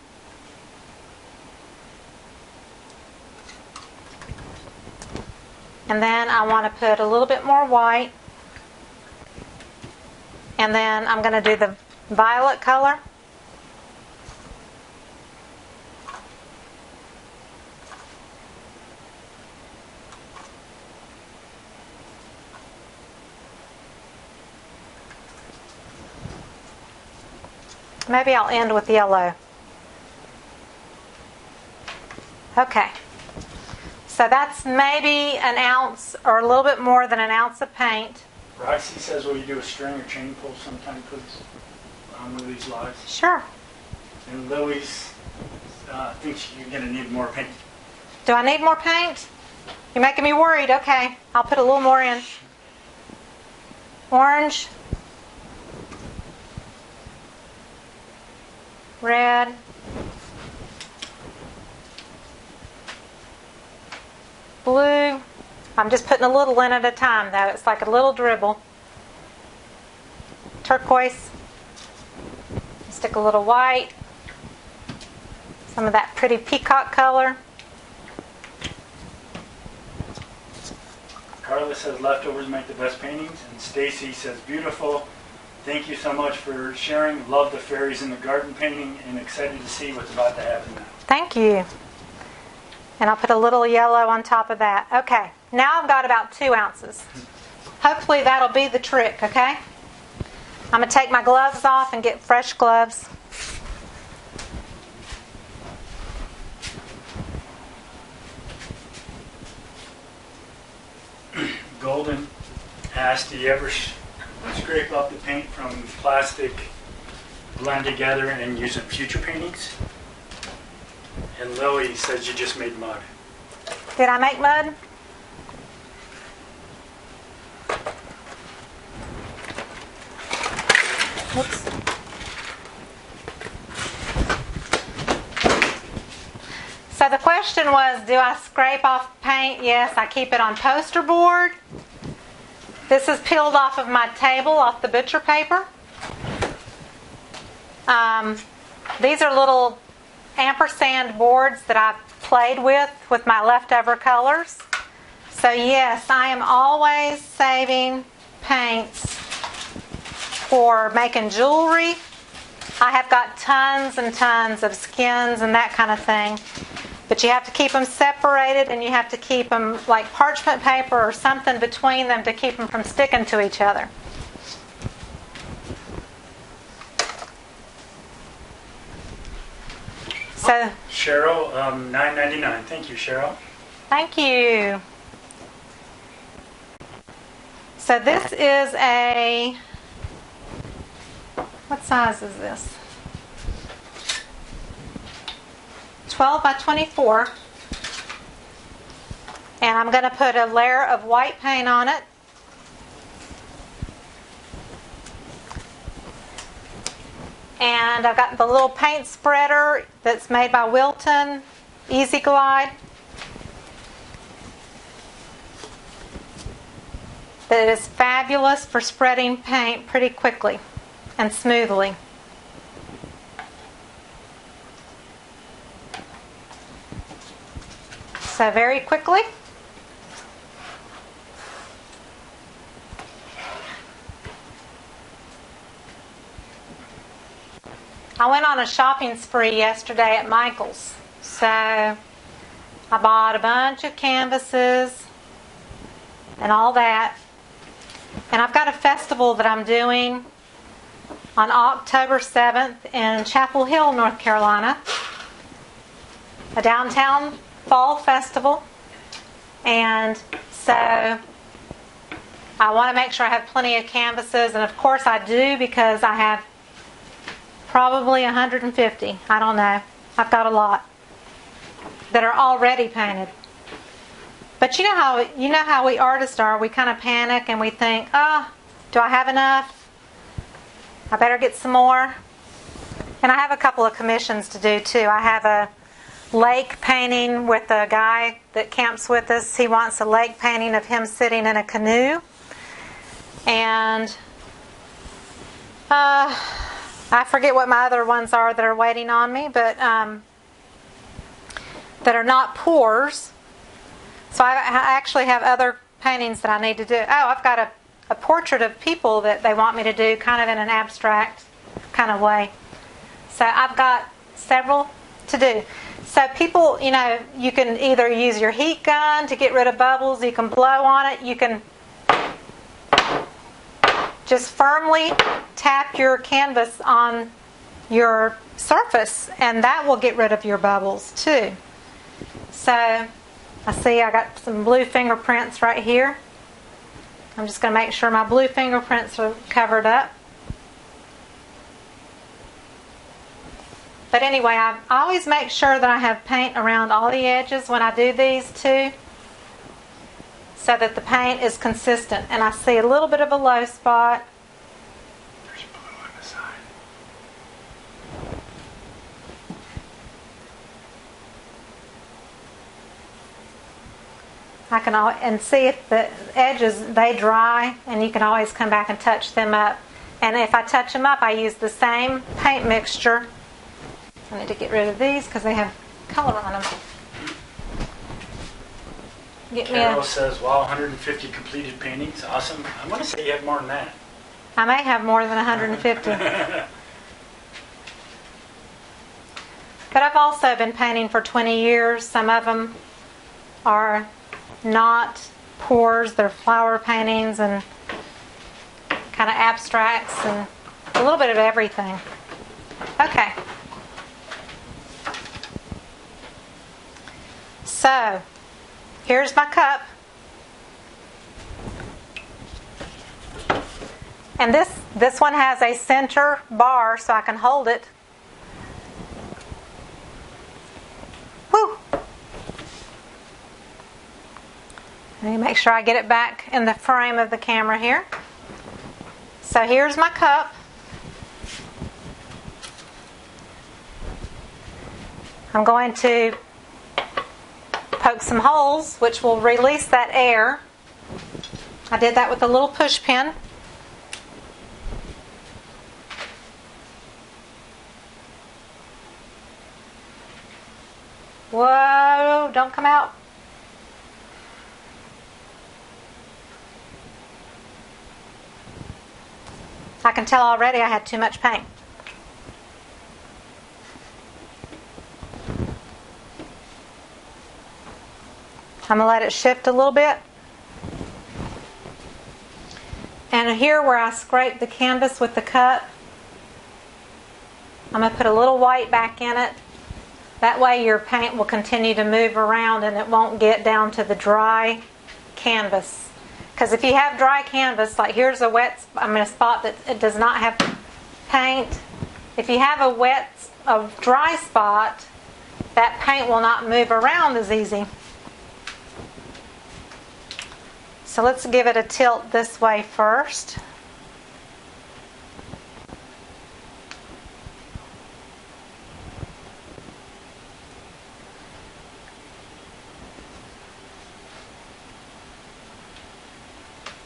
And then I want to put a little bit more white. And then I'm going to do the violet color. Maybe I'll end with yellow. Okay. So that's maybe an ounce or a little bit more than an ounce of paint. Roxy says, will you do a string or chain pull sometime, please, on Lily's lives? Sure. And Lily's thinks you're going to need more paint. Do I need more paint? You're making me worried. Okay. I'll put a little more in. Orange. Red. Blue. I'm just putting a little in at a time though. It's like a little dribble. Turquoise. Stick a little white. Some of that pretty peacock color. Carla says leftovers make the best paintings. And Stacy says beautiful. Thank you so much for sharing. Love the fairies in the garden painting and excited to see what's about to happen now. Thank you. And I'll put a little yellow on top of that. Okay, now I've got about 2 ounces. Hopefully that'll be the trick, okay? I'm going to take my gloves off and get fresh gloves. Golden asked, do you ever scrape up the paint from plastic, blend together, and use in future paintings? And Lily says you just made mud. Did I make mud? Oops. So the question was, do I scrape off paint? Yes, I keep it on poster board. This is peeled off of my table, off the butcher paper. These are little ampersand boards that I've played with my leftover colors. So yes, I am always saving paints for making jewelry. I have got tons and tons of skins and that kind of thing. But you have to keep them separated, and you have to keep them like parchment paper or something between them to keep them from sticking to each other. So Cheryl, $9.99. Thank you, Cheryl. Thank you. So this is a, what size is this? 12 by 24. And I'm going to put a layer of white paint on it. And I've got the little paint spreader that's made by Wilton, Easy Glide. That is fabulous for spreading paint pretty quickly and smoothly. So very quickly. I went on a shopping spree yesterday at Michael's. So I bought a bunch of canvases and all that. And I've got a festival that I'm doing on October 7th in Chapel Hill, North Carolina. A downtown fall festival. And so I want to make sure I have plenty of canvases. And of course I do, because I have probably 150. I don't know. I've got a lot that are already painted. But you know how we artists are. We kind of panic and we think, oh, do I have enough? I better get some more. And I have a couple of commissions to do too. I have a lake painting with a guy that camps with us. He wants a lake painting of him sitting in a canoe. And I forget what my other ones are that are waiting on me, but that are not pours. So I actually have other paintings that I need to do. Oh, I've got a portrait of people that they want me to do kind of in an abstract kind of way. So I've got several to do. So people, you can either use your heat gun to get rid of bubbles. You can blow on it. You can just firmly tap your canvas on your surface, and that will get rid of your bubbles too. So I see I got some blue fingerprints right here. I'm just going to make sure my blue fingerprints are covered up. But anyway, I always make sure that I have paint around all the edges when I do these too, so that the paint is consistent. And I see a little bit of a low spot. There's blue on the side. I can and see if the edges, they dry, and you can always come back and touch them up. And if I touch them up, I use the same paint mixture. I need to get rid of these because they have color on them. get me Carol a... says, wow, 150 completed paintings. Awesome. I'm going to say you have more than that. I may have more than 150. But I've also been painting for 20 years. Some of them are not pours, they're flower paintings and kind of abstracts and a little bit of everything. Okay. So, here's my cup. And this one has a center bar so I can hold it. Woo! Let me make sure I get it back in the frame of the camera here. So here's my cup. I'm going to poke some holes, which will release that air. I did that with a little push pin. Whoa, don't come out. I can tell already I had too much paint. I'm going to let it shift a little bit. And here where I scrape the canvas with the cup, I'm going to put a little white back in it. That way your paint will continue to move around and it won't get down to the dry canvas. Because if you have dry canvas, like here's a spot that it does not have paint. If you have a dry spot, that paint will not move around as easy. So let's give it a tilt this way first.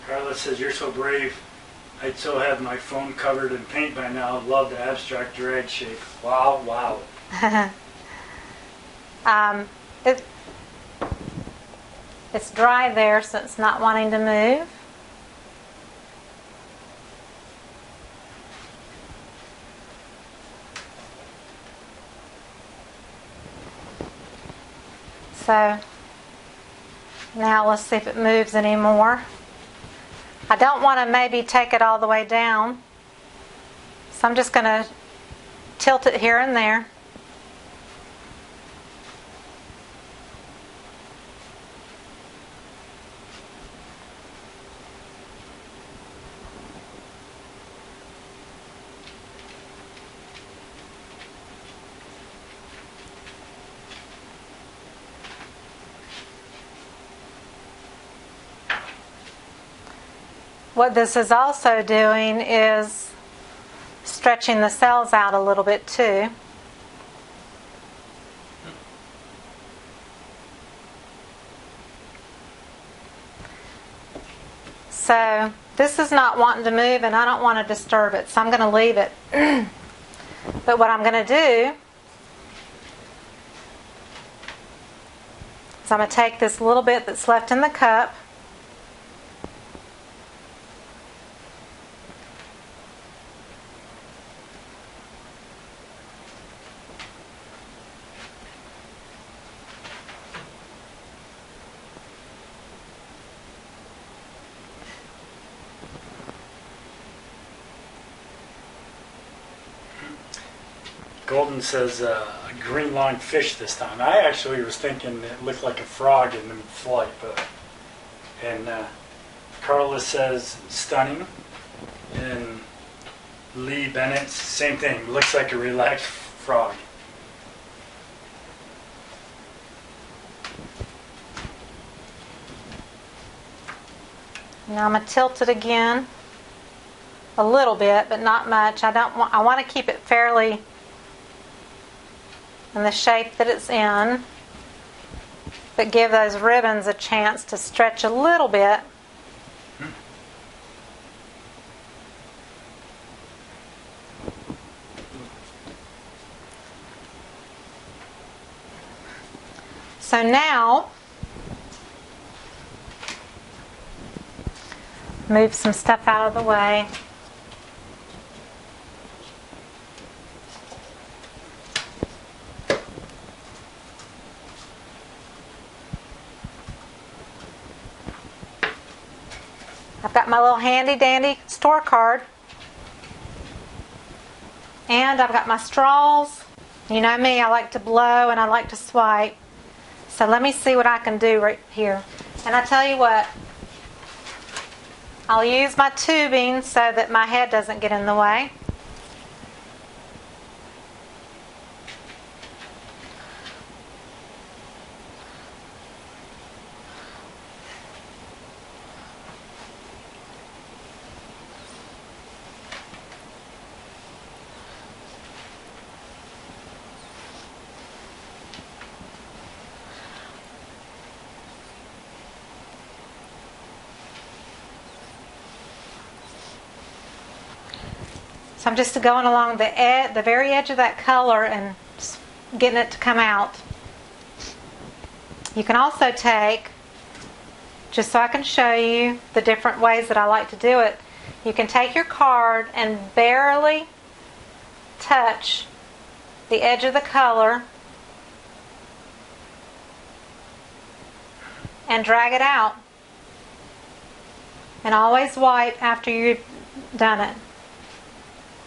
Carla says, you're so brave. I'd so have my phone covered in paint by now. Love the abstract drag shape. Wow, wow. It's dry there, so it's not wanting to move. So now let's see if it moves anymore. I don't want to maybe take it all the way down, so I'm just going to tilt it here and there. What this is also doing is stretching the cells out a little bit too. So this is not wanting to move and I don't want to disturb it, so I'm going to leave it. But what I'm going to do is I'm going to take this little bit that's left in the cup, Golden says a green long fish this time. I actually was thinking it looked like a frog in flight, and Carla says stunning, and Lee Bennett, same thing, looks like a relaxed frog. Now I'm going to tilt it again a little bit, but not much. I want to keep it fairly in the shape that it's in, but give those ribbons a chance to stretch a little bit. So now Move some stuff out of the way. I've got my little handy dandy store card. And I've got my straws. You know me, I like to blow and I like to swipe. So let me see what I can do right here. And I tell you what, I'll use my tubing so that my head doesn't get in the way. So I'm just going along the very edge of that color and getting it to come out. You can also take, just so I can show you the different ways that I like to do it, you can take your card and barely touch the edge of the color and drag it out. And always wipe after you've done it.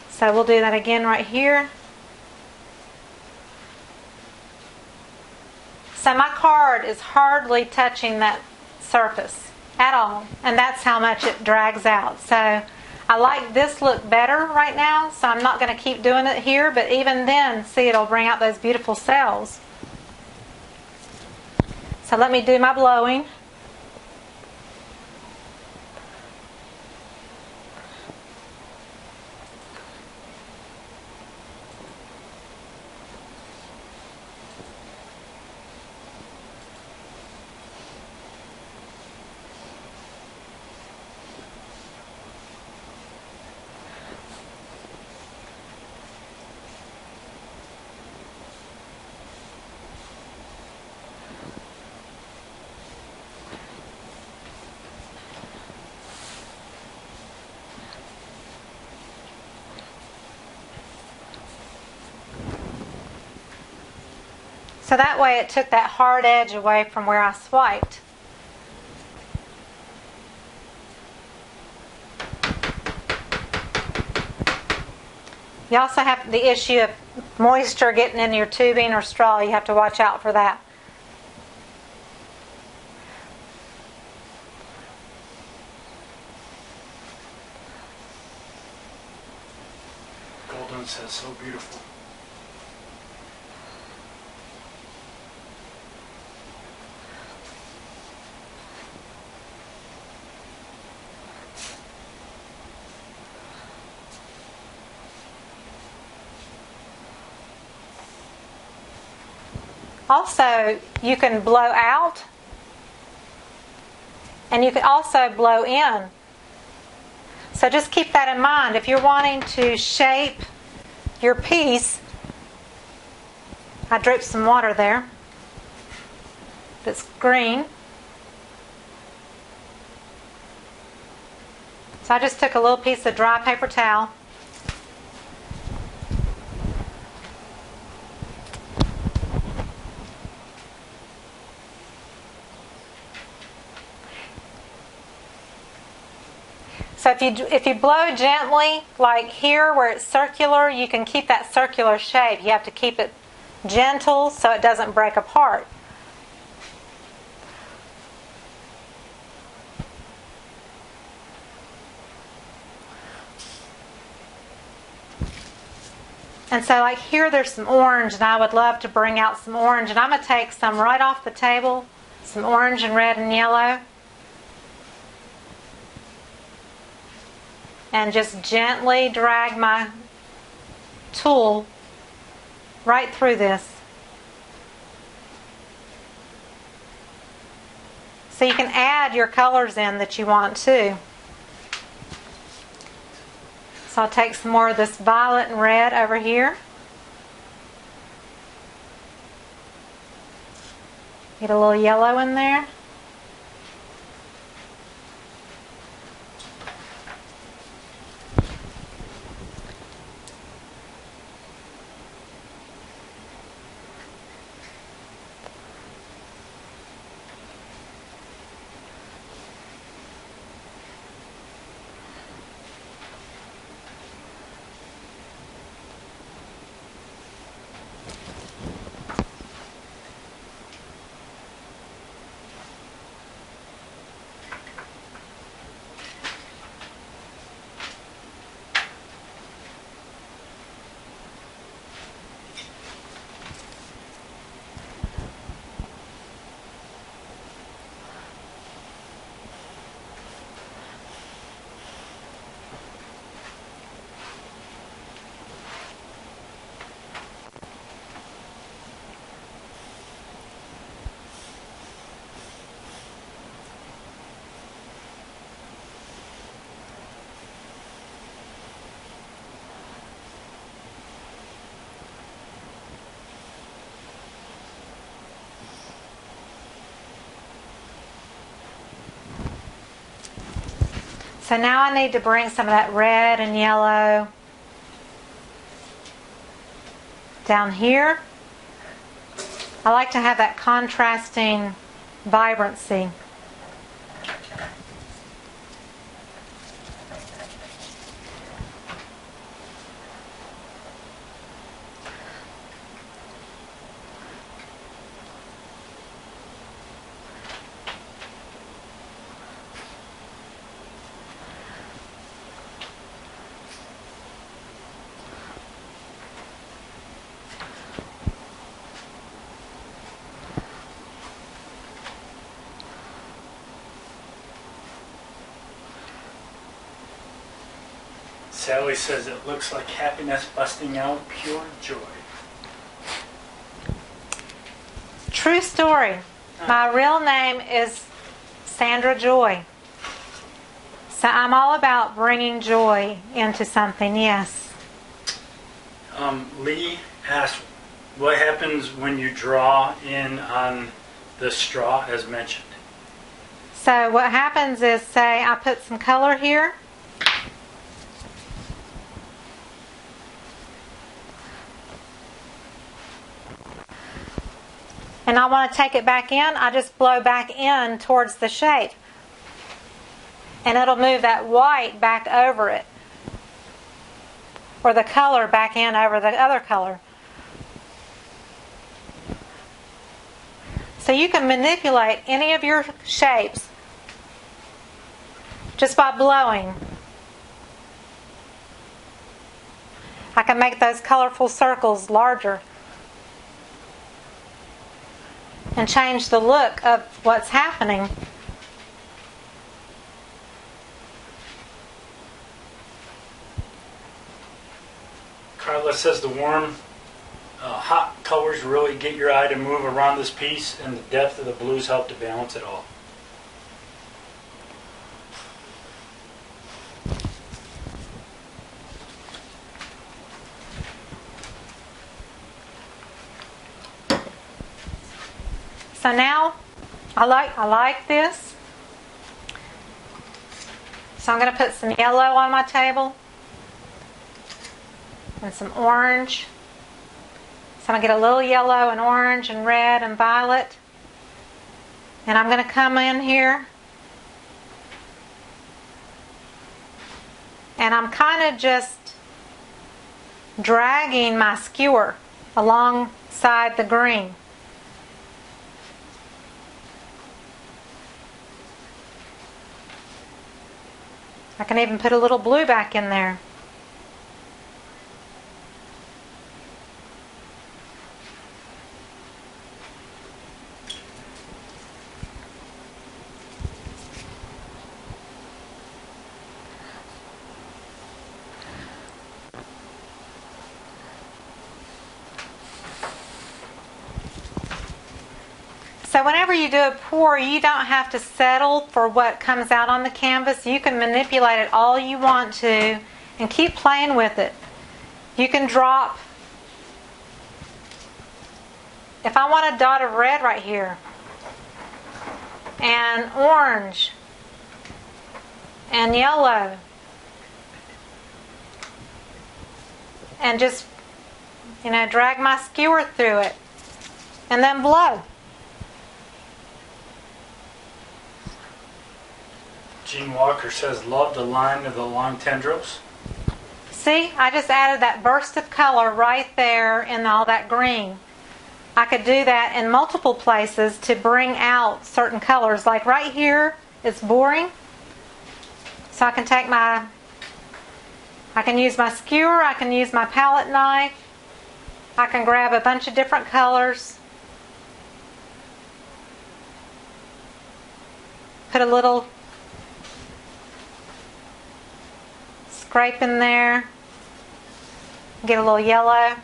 So we'll do that again right here. So my card is hardly touching that surface at all. And that's how much it drags out. So I like this look better right now. So I'm not going to keep doing it here. But even then, see, it'll bring out those beautiful cells. So let me do my blowing. So that way it took that hard edge away from where I swiped. You also have the issue of moisture getting in your tubing or straw. You have to watch out for that. Golden says so beautiful. Also, you can blow out and you can also blow in. So just keep that in mind. If you're wanting to shape your piece, I dripped some water there that's green. So I just took a little piece of dry paper towel. So if you blow gently, like here where it's circular, you can keep that circular shape. You have to keep it gentle so it doesn't break apart. And so like here there's some orange, and I would love to bring out some orange. And I'm going to take some right off the table, some orange and red and yellow. And just gently drag my tool right through this. So you can add your colors in that you want to. So I'll take some more of this violet and red over here. Get a little yellow in there. So now I need to bring some of that red and yellow down here. I like to have that contrasting vibrancy. Sally says it looks like happiness busting out, pure joy. True story. My real name is Sandra Joy. So I'm all about bringing joy into something, yes. Lee asked, what happens when you draw in on the straw as mentioned? So what happens is, say I put some color here. And I want to take it back in, I just blow back in towards the shape. And it'll move that white back over it. Or the color back in over the other color. So you can manipulate any of your shapes just by blowing. I can make those colorful circles larger. And change the look of what's happening. Carla says the warm, hot colors really get your eye to move around this piece, and the depth of the blues help to balance it all. So now I like this. So I'm going to put some yellow on my table and some orange. So I'm going to get a little yellow and orange and red and violet. And I'm going to come in here and I'm kind of just dragging my skewer alongside the green. I can even put a little blue back in there. So whenever you do a pour, you don't have to settle for what comes out on the canvas. You can manipulate it all you want to and keep playing with it. You can drop, if I want a dot of red right here, and orange, and yellow, and just, drag my skewer through it, and then blow. Gene Walker says, love the line of the long tendrils. See, I just added that burst of color right there in all that green. I could do that in multiple places to bring out certain colors. Like right here, it's boring. So I can I can use my skewer, I can use my palette knife. I can grab a bunch of different colors. Put a little scrape in there, get a little yellow.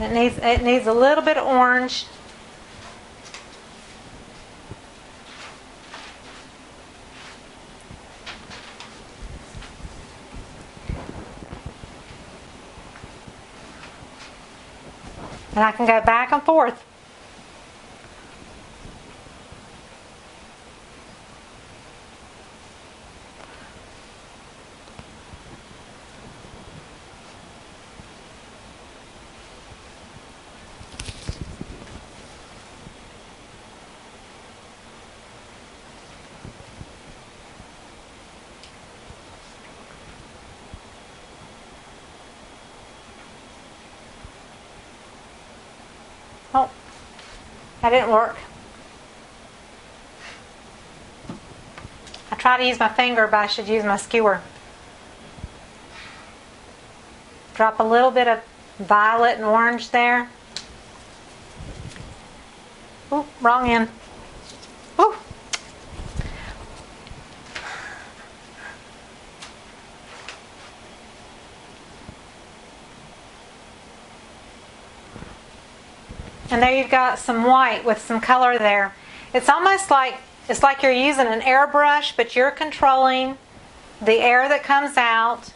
It needs a little bit of orange. And I can go back and forth. Oh, that didn't work. I try to use my finger, but I should use my skewer. Drop a little bit of violet and orange there. Ooh, wrong end. Ooh. And there you've got some white with some color there. It's almost like you're using an airbrush, but you're controlling the air that comes out,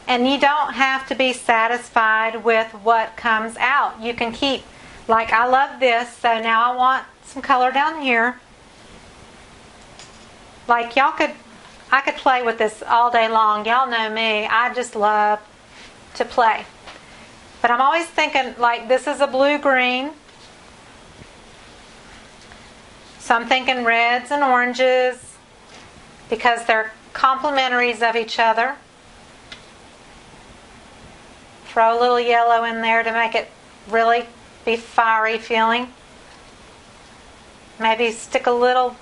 and you don't have to be satisfied with what comes out. You can keep, like I love this, so now I want some color down here. Like I could play with this all day long. Y'all know me, I just love to play. But I'm always thinking, like, this is a blue-green. So I'm thinking reds and oranges because they're complementaries of each other. Throw a little yellow in there to make it really be fiery feeling. Maybe stick a little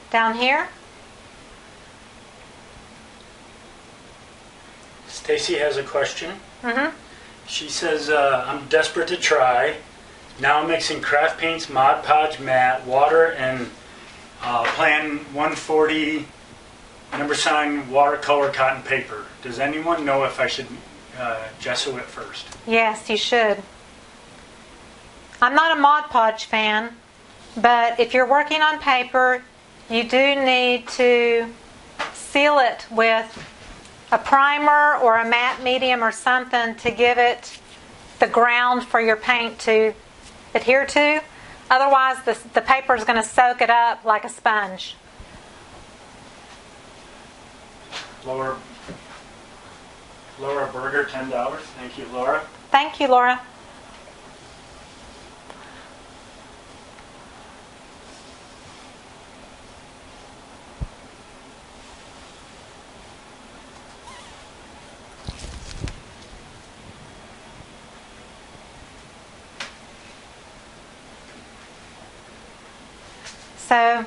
down here. Stacy has a question. She says, I'm desperate to try. Now I'm mixing craft paints, Mod Podge matte, water, and Plan 140 number sign watercolor cotton paper. Does anyone know if I should gesso it first? Yes, you should. I'm not a Mod Podge fan, but if you're working on paper, you do need to seal it with a primer or a matte medium or something to give it the ground for your paint to adhere to. Otherwise, the paper is going to soak it up like a sponge. Laura Berger, $10. Thank you, Laura. Thank you, Laura. So,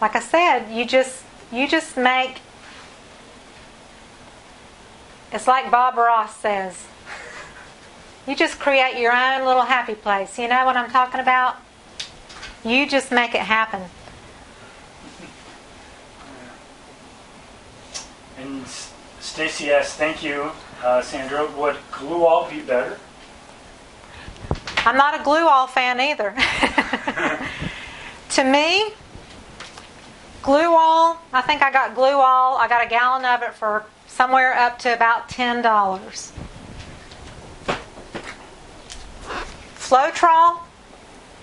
like I said, you just make, it's like Bob Ross says, you just create your own little happy place. You know what I'm talking about? You just make it happen. And Stacy asks, thank you, Sandra. Would glue all be better? I'm not a glue-all fan either. To me, glue-all, I think I got glue-all, I got a gallon of it for somewhere up to about $10. Floetrol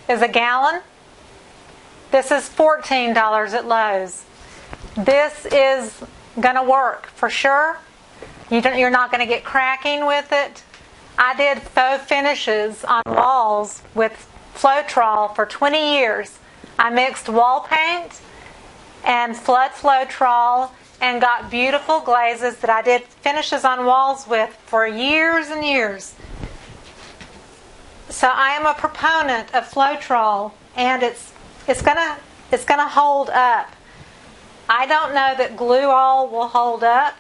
is a gallon. This is $14 at Lowe's. This is going to work for sure. You're not going to get cracking with it. I did faux finishes on walls with Floetrol for 20 years. I mixed wall paint and flood Floetrol and got beautiful glazes that I did finishes on walls with for years and years. So I am a proponent of Floetrol, and it's gonna hold up. I don't know that glue-all will hold up,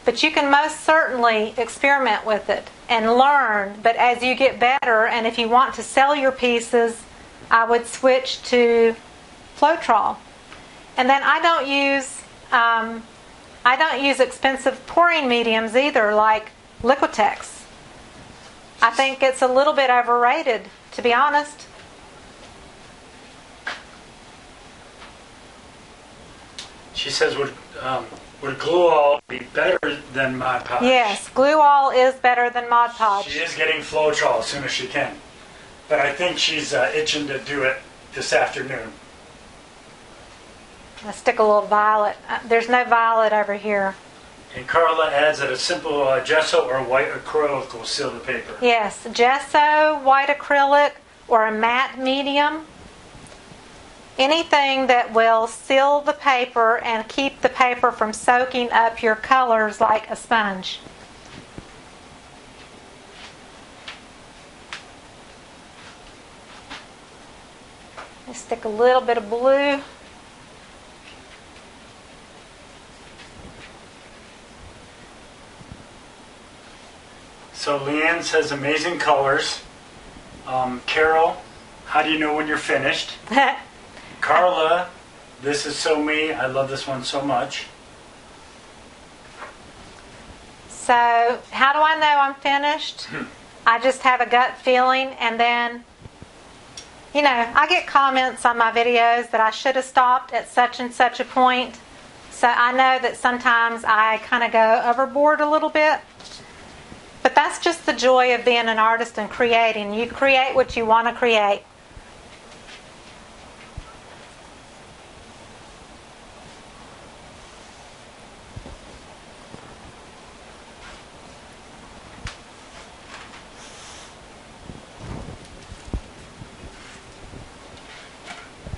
but you can most certainly experiment with it and learn. But as you get better, and if you want to sell your pieces, I would switch to Floetrol. And then I don't use expensive pouring mediums either, like Liquitex. I think it's a little bit overrated, to be honest. She says, would glue-all be better than Mod Podge. Yes, glue all is better than Mod Podge. She is getting Floetrol as soon as she can. But I think she's itching to do it this afternoon. I'll stick a little violet. There's no violet over here. And Carla adds that a simple gesso or white acrylic will seal the paper. Yes, gesso, white acrylic, or a matte medium. Anything that will seal the paper and keep the paper from soaking up your colors like a sponge. Let's stick a little bit of blue. So Leanne says amazing colors. Carol, how do you know when you're finished? Carla, this is so me. I love this one so much. So, how do I know I'm finished? I just have a gut feeling, and then, you know, I get comments on my videos that I should have stopped at such and such a point. So I know that sometimes I kind of go overboard a little bit. But that's just the joy of being an artist and creating. You create what you want to create.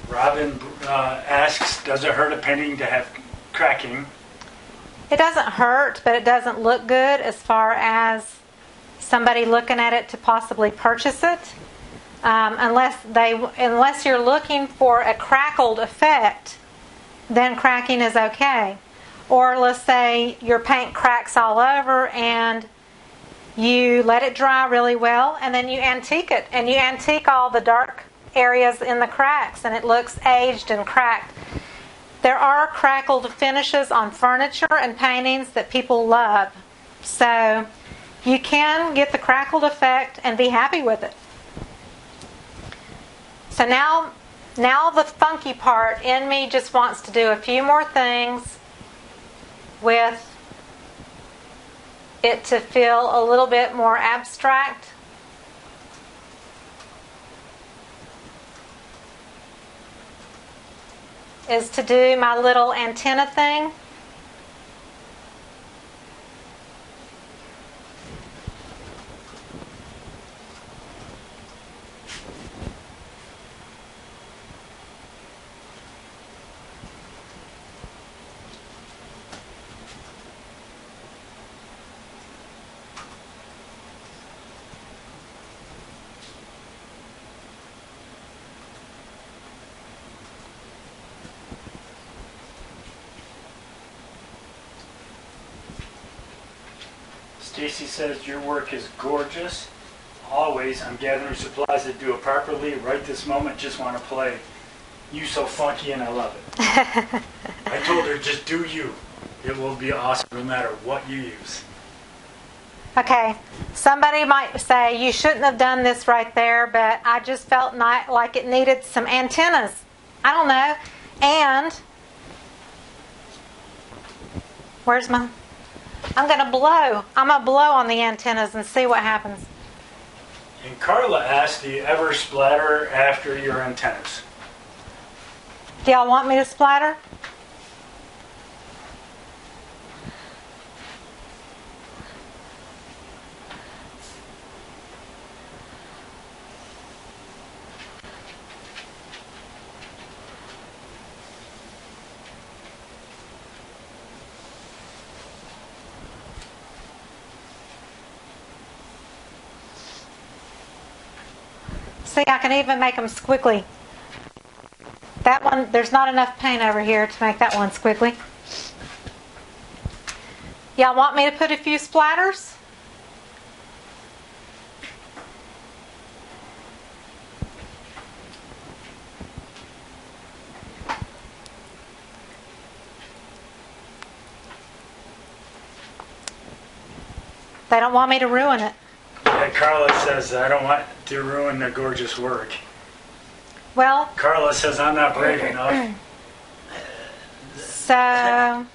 Robin asks, does it hurt a painting to have cracking? It doesn't hurt, but it doesn't look good as far as somebody looking at it to possibly purchase it. Unless you're looking for a crackled effect, then cracking is okay. Or let's say your paint cracks all over and you let it dry really well and then you antique it. And you antique all the dark areas in the cracks and it looks aged and cracked. There are crackled finishes on furniture and paintings that people love. So you can get the crackled effect and be happy with it. So now the funky part in me just wants to do a few more things with it to feel a little bit more abstract. Is to do my little antenna thing. Stacy says your work is gorgeous. Always, I'm gathering supplies to do it properly. Right this moment, just want to play. You so funky and I love it. I told her, just do you. It will be awesome no matter what you use. Okay, somebody might say you shouldn't have done this right there, but I just felt like it needed some antennas. I don't know. And where's my... I'm going to blow. I'm going to blow on the antennas and see what happens. And Carla asked, do you ever splatter after your antennas? Do y'all want me to splatter? See, I can even make them squiggly. That one, there's not enough paint over here to make that one squiggly. Y'all want me to put a few splatters? They don't want me to ruin it. Yeah, Carla says, I don't want to ruin the gorgeous work. Well, Carla says, I'm not brave enough. So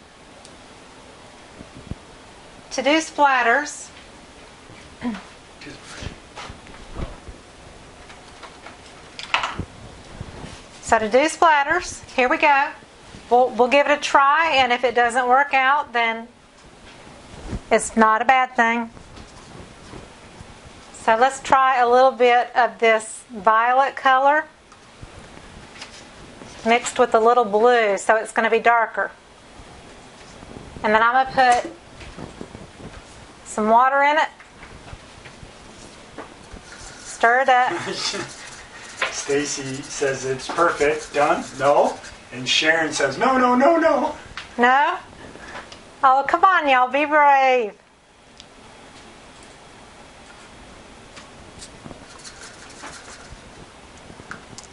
to do splatters, here we go. We'll give it a try, and if it doesn't work out, then it's not a bad thing. So let's try a little bit of this violet color mixed with a little blue, so it's going to be darker. And then I'm going to put some water in it. Stir it up. Stacy says it's perfect. Done? No. And Sharon says, no, no, no, no. No? Oh, come on, y'all. Be brave.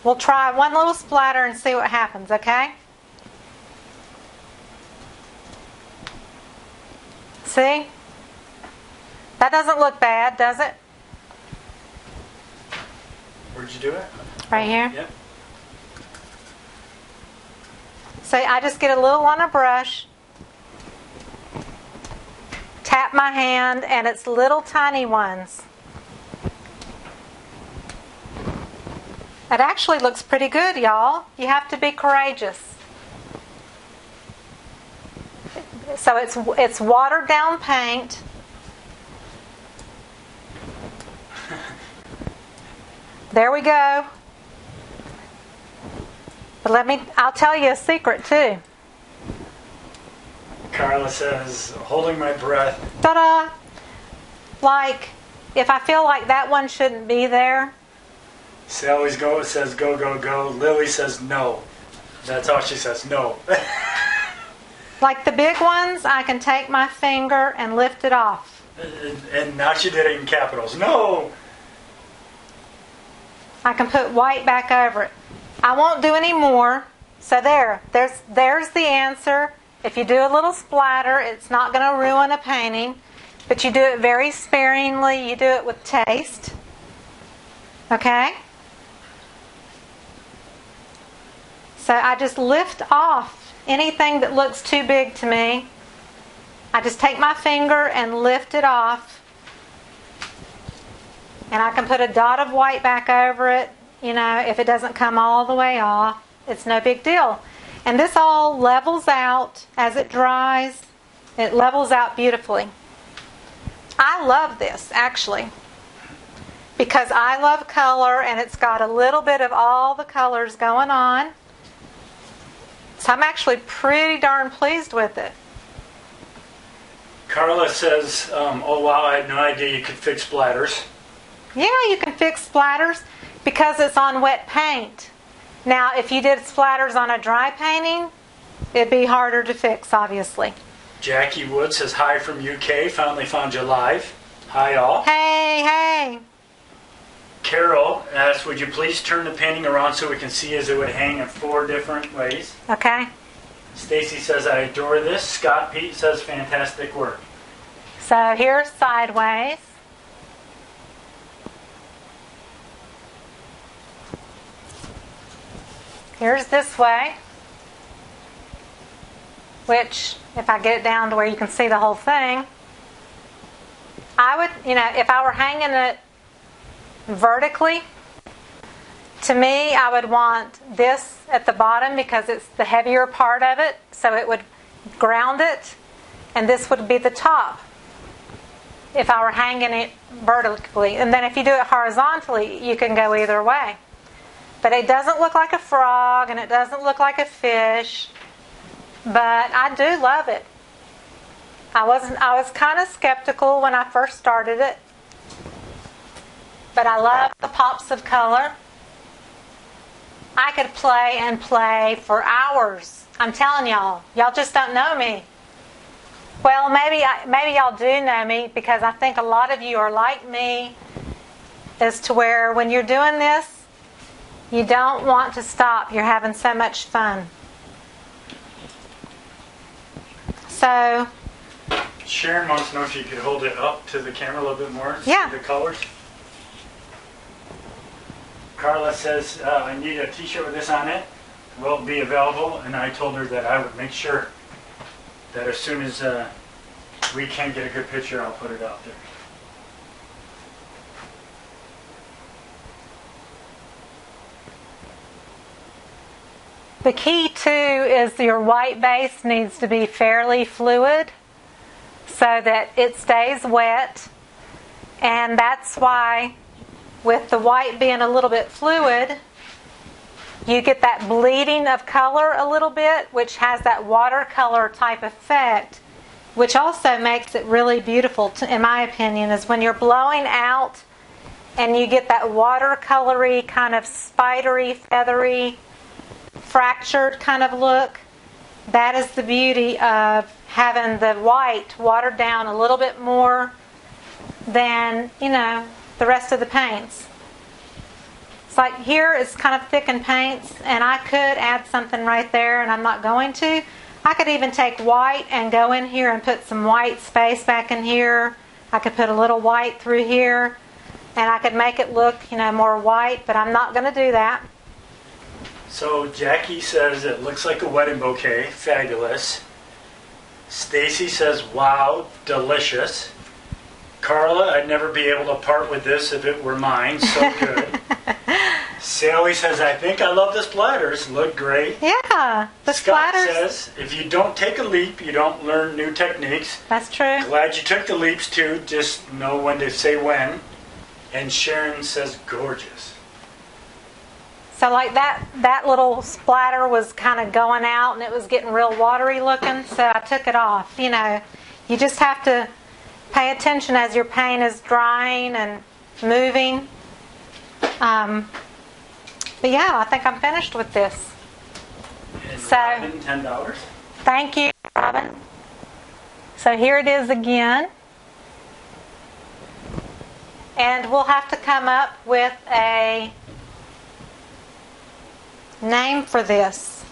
We'll try one little splatter and see what happens, okay? See? That doesn't look bad, does it? Where'd you do it? Right here. Yep. So I just get a little on a brush, tap my hand, and it's little tiny ones. It actually looks pretty good, y'all. You have to be courageous. So it's watered down paint. There we go. But I'll tell you a secret too. Carla says, holding my breath. Ta-da! Like, if I feel like that one shouldn't be there. Sally says go, go, go. Lily says no. That's all she says, no. Like the big ones, I can take my finger and lift it off. And now she did it in capitals. No! I can put white back over it. I won't do any more. So there's the answer. If you do a little splatter, it's not going to ruin a painting. But you do it very sparingly. You do it with taste. Okay? So I just lift off anything that looks too big to me. I just take my finger and lift it off. And I can put a dot of white back over it. You know, if it doesn't come all the way off, it's no big deal. And this all levels out as it dries. It levels out beautifully. I love this, actually, because I love color, and it's got a little bit of all the colors going on. So I'm actually pretty darn pleased with it. Carla says, oh wow, I had no idea you could fix splatters. Yeah, you can fix splatters because it's on wet paint. Now, if you did splatters on a dry painting, it'd be harder to fix, obviously. Jackie Wood says, hi from UK. Finally found you live. Hi, all. Hey, hey. Carol asks, would you please turn the painting around so we can see as it would hang in 4 different ways? Okay. Stacy says, I adore this. Scott Pete says, fantastic work. So here's sideways. Here's this way, which, if I get it down to where you can see the whole thing, I would, if I were hanging it vertically, to me, I would want this at the bottom because it's the heavier part of it, so it would ground it, and this would be the top if I were hanging it vertically. And then if you do it horizontally, you can go either way. But it doesn't look like a frog, and it doesn't look like a fish. But I do love it. I was kind of skeptical when I first started it. But I love the pops of color. I could play and play for hours. I'm telling y'all. Y'all just don't know me. Well, maybe y'all do know me, because I think a lot of you are like me, as to where when you're doing this, you don't want to stop. You're having so much fun. So, Sharon wants to know if you could hold it up to the camera a little bit more. Yeah. See the colors. Carla says, I need a t-shirt with this on it. Will be available. And I told her that I would make sure that as soon as we can't get a good picture, I'll put it out there. The key too is your white base needs to be fairly fluid so that it stays wet, and that's why with the white being a little bit fluid, you get that bleeding of color a little bit, which has that watercolor type effect, which also makes it really beautiful, in my opinion, is when you're blowing out and you get that watercolory kind of spidery, feathery, fractured kind of look. That is the beauty of having the white watered down a little bit more than, the rest of the paints. It's like here it's kind of thickened paints, and I could add something right there, and I'm not going to. I could even take white and go in here and put some white space back in here. I could put a little white through here, and I could make it look, more white, but I'm not going to do that. So Jackie says it looks like a wedding bouquet. Fabulous. Stacy says, wow, delicious. Carla, I'd never be able to part with this if it were mine. So good. Sally says, I think I love the splatters. Look great. Yeah, the Scott splatters. says, if you don't take a leap, you don't learn new techniques. That's true. Glad you took the leaps too. Just know when to say when. And Sharon says, gorgeous. So like that little splatter was kind of going out and it was getting real watery looking, so I took it off. You just have to pay attention as your paint is drying and moving. But yeah, I think I'm finished with this. And so Robin, $10. Thank you, Robin. So here it is again. And we'll have to come up with a name for this.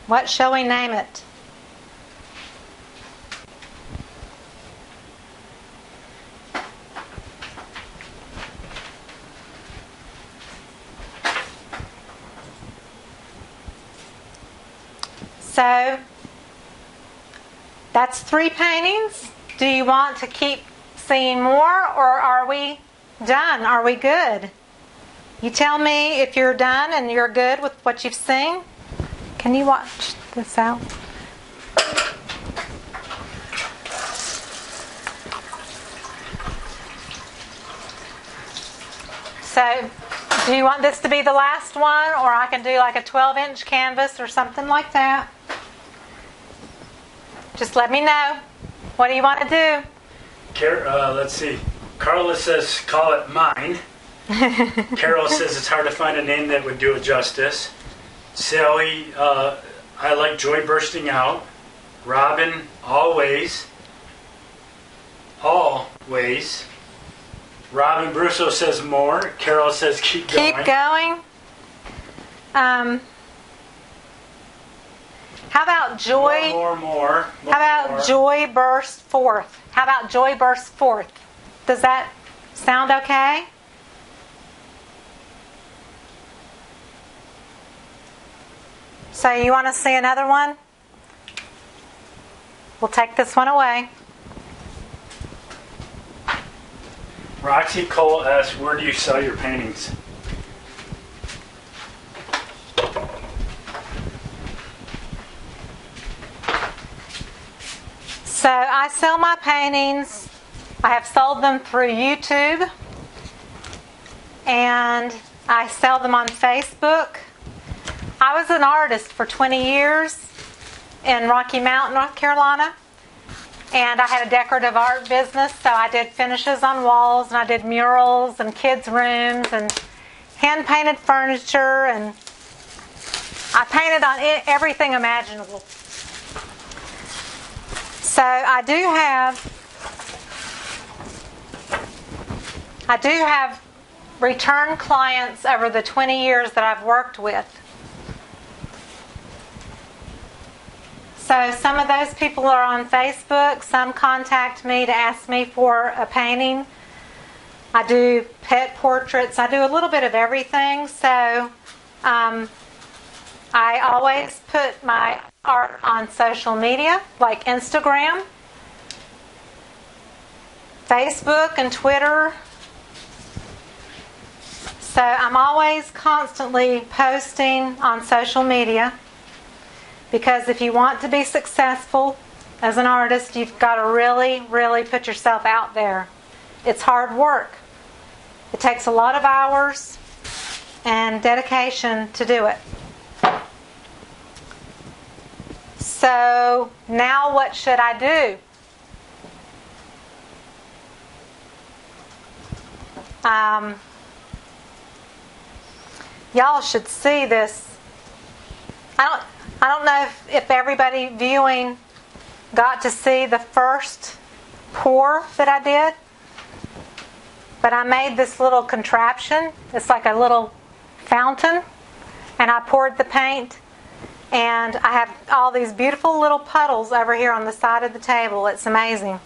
What shall we name it? So that's 3 paintings. Do you want to keep seeing more, or are we done? Are we good? You tell me if you're done and you're good with what you've seen. Can you watch this out? So, do you want this to be the last one, or I can do like a 12-inch canvas or something like that? Just let me know. What do you want to do? Let's see. Carla says, call it mine. Carol says it's hard to find a name that would do it justice. Sally, I like joy bursting out. Robin, always. Always. Robin Brusso says more. Carol says keep going. Keep going. How about joy? More. How about joy burst forth? How about joy burst forth? Does that sound okay? So you want to see another one? We'll take this one away. Roxy Cole asks, where do you sell your paintings? So I sell my paintings. I have sold them through YouTube, and I sell them on Facebook. I was an artist for 20 years in Rocky Mount, North Carolina, and I had a decorative art business, so I did finishes on walls, and I did murals and kids' rooms and hand-painted furniture, and I painted on everything imaginable. So I do have return clients over the 20 years that I've worked with. So some of those people are on Facebook. Some contact me to ask me for a painting. I do pet portraits. I do a little bit of everything. So I I always put my art on social media like Instagram, Facebook, and Twitter. So I'm always constantly posting on social media, because if you want to be successful as an artist, you've got to really, really put yourself out there. It's hard work. It takes a lot of hours and dedication to do it. So now what should I do? Y'all should see this. I don't know if everybody viewing got to see the first pour that I did, but I made this little contraption. It's like a little fountain, and I poured the paint, and I have all these beautiful little puddles over here on the side of the table. It's amazing.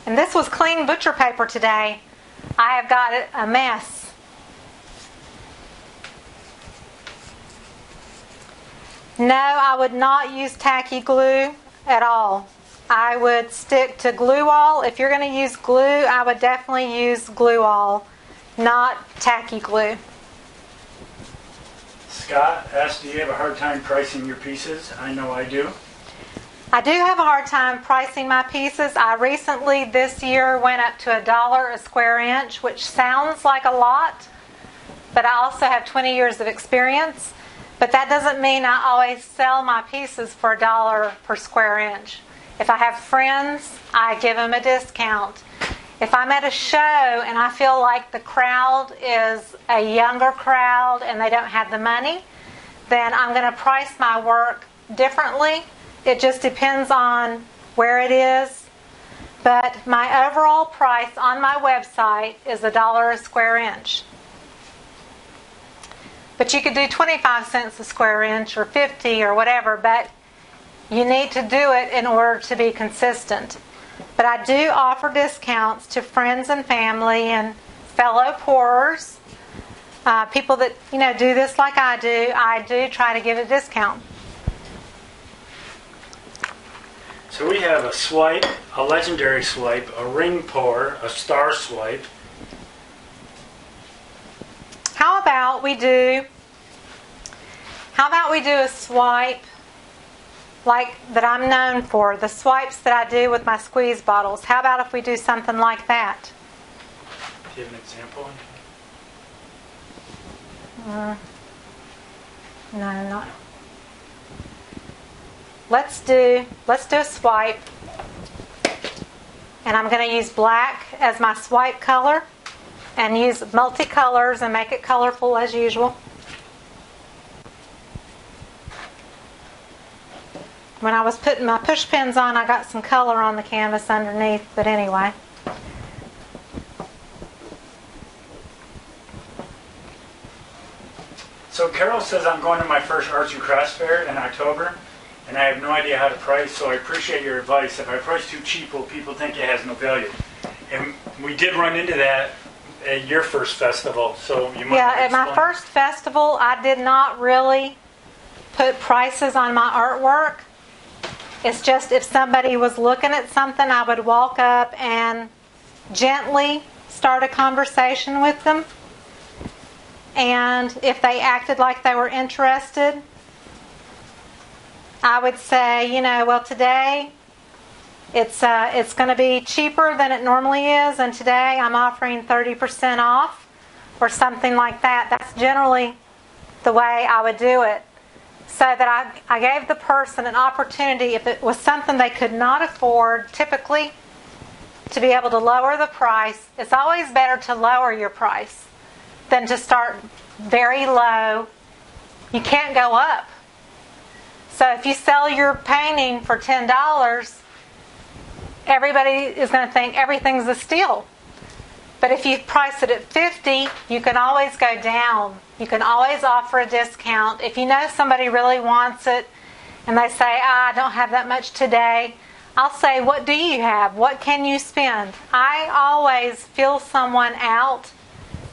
And this was clean butcher paper today. I have got it a mess. No, I would not use tacky glue at all. I would stick to glue all. If you're going to use glue, I would definitely use glue all, not tacky glue. Scott asked, do you have a hard time pricing your pieces? I know I do. I do have a hard time pricing my pieces. I recently, this year, went up to $1 a square inch, which sounds like a lot, but I also have 20 years of experience. But that doesn't mean I always sell my pieces for $1 per square inch. If I have friends, I give them a discount. If I'm at a show and I feel like the crowd is a younger crowd and they don't have the money, then I'm going to price my work differently. It just depends on where it is. But my overall price on my website is $1 a square inch. But you could do 25 cents a square inch or 50 or whatever, but you need to do it in order to be consistent. But I do offer discounts to friends and family and fellow pourers. People that do this like I do try to give a discount. So we have a swipe, a legendary swipe, a ring pour, a star swipe. How about we do a swipe like that I'm known for, the swipes that I do with my squeeze bottles. How about if we do something like that? Do you have an example? No, not. Let's do a swipe, and I'm going to use black as my swipe color and use multicolors and make it colorful as usual. When I was putting my push pins on, I got some color on the canvas underneath, but anyway. So Carol says I'm going to my first arts and crafts fair in October, and I have no idea how to price, so I appreciate your advice. If I price too cheap, will people think it has no value? And we did run into that at your first festival, so you might Yeah, at my first festival, I did not really put prices on my artwork. It's just if somebody was looking at something, I would walk up and gently start a conversation with them. And if they acted like they were interested, I would say, well, today it's going to be cheaper than it normally is, and today I'm offering 30% off or something like that. That's generally the way I would do it, so that I gave the person an opportunity, if it was something they could not afford typically, to be able to lower the price. It's always better to lower your price than to start very low. You can't go up. So if you sell your painting for $10, everybody is going to think everything's a steal. But if you price it at $50, you can always go down. You can always offer a discount. If you know somebody really wants it and they say, I don't have that much today, I'll say, what do you have? What can you spend? I always feel someone out,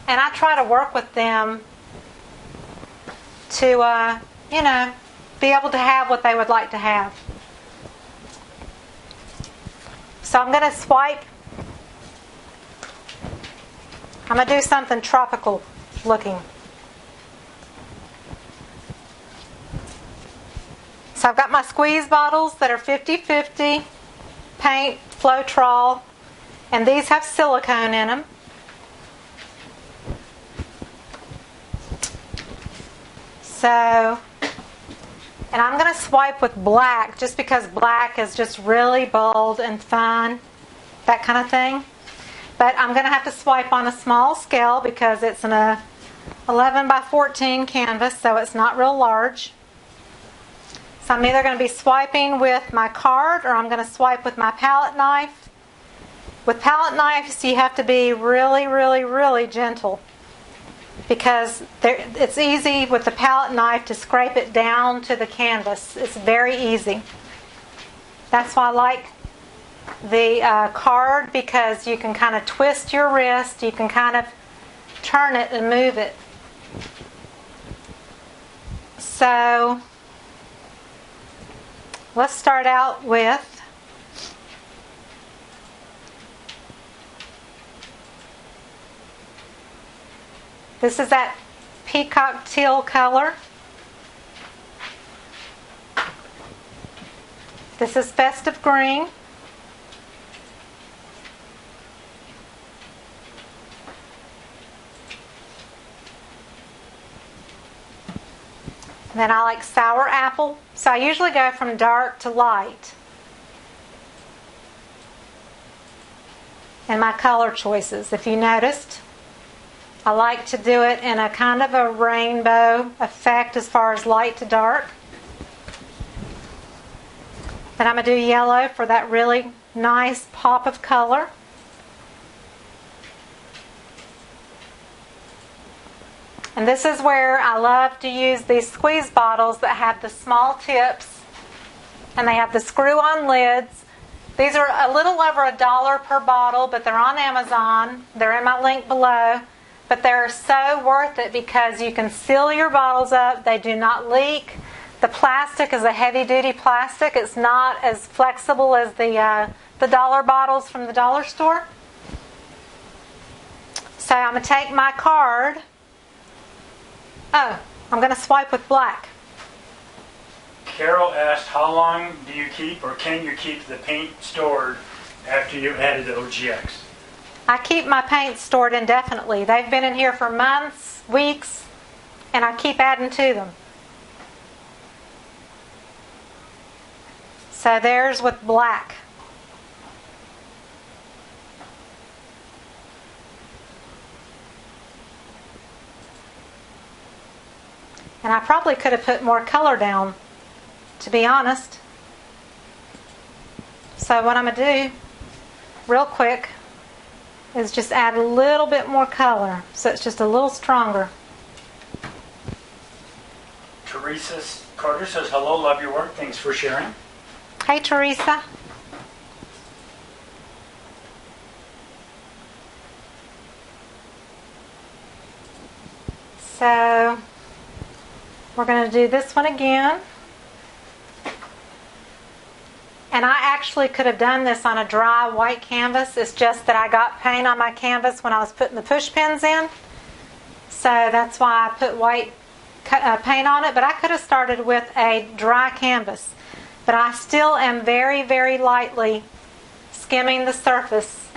and I try to work with them to, you know, be able to have what they would like to have. So I'm going to swipe. I'm going to do something tropical looking. So I've got my squeeze bottles that are 50/50 paint, Floetrol, and these have silicone in them. So, and I'm going to swipe with black just because black is just really bold and fun, that kind of thing. But I'm going to have to swipe on a small scale because it's an 11 by 14 canvas, so it's not real large. So I'm either going to be swiping with my card or I'm going to swipe with my palette knife. With palette knives, you have to be really, really, really gentle because it's easy with the palette knife to scrape it down to the canvas. It's very easy. That's why I like the card, because you can kind of twist your wrist, you can kind of turn it and move it. So let's start out with this is that Peacock Teal color. This is Festive Green. And then I like Sour Apple. So I usually go from dark to light in my color choices. If you noticed, I like to do it in a kind of a rainbow effect as far as light to dark. Then I'm going to do yellow for that really nice pop of color. And this is where I love to use these squeeze bottles that have the small tips and they have the screw-on lids. These are a little over $1 per bottle, but they're on Amazon. They're in my link below. But they're so worth it because you can seal your bottles up. They do not leak. The plastic is a heavy-duty plastic. It's not as flexible as the dollar bottles from the dollar store. So I'm going to take my card. Oh, I'm going to swipe with black. Carol asked, how long do you keep or can you keep the paint stored after you added the OGX? I keep my paints stored indefinitely. They've been in here for months, weeks, and I keep adding to them. So there's with black. And I probably could have put more color down, to be honest. So what I'm going to do, real quick, is just add a little bit more color, so it's just a little stronger. Teresa Carter says, hello, love your work. Thanks for sharing. Hey, Teresa. So we're going to do this one again. And I actually could have done this on a dry white canvas. It's just that I got paint on my canvas when I was putting the push pins in. So that's why I put white paint on it. But I could have started with a dry canvas. But I still am very, very lightly skimming the surface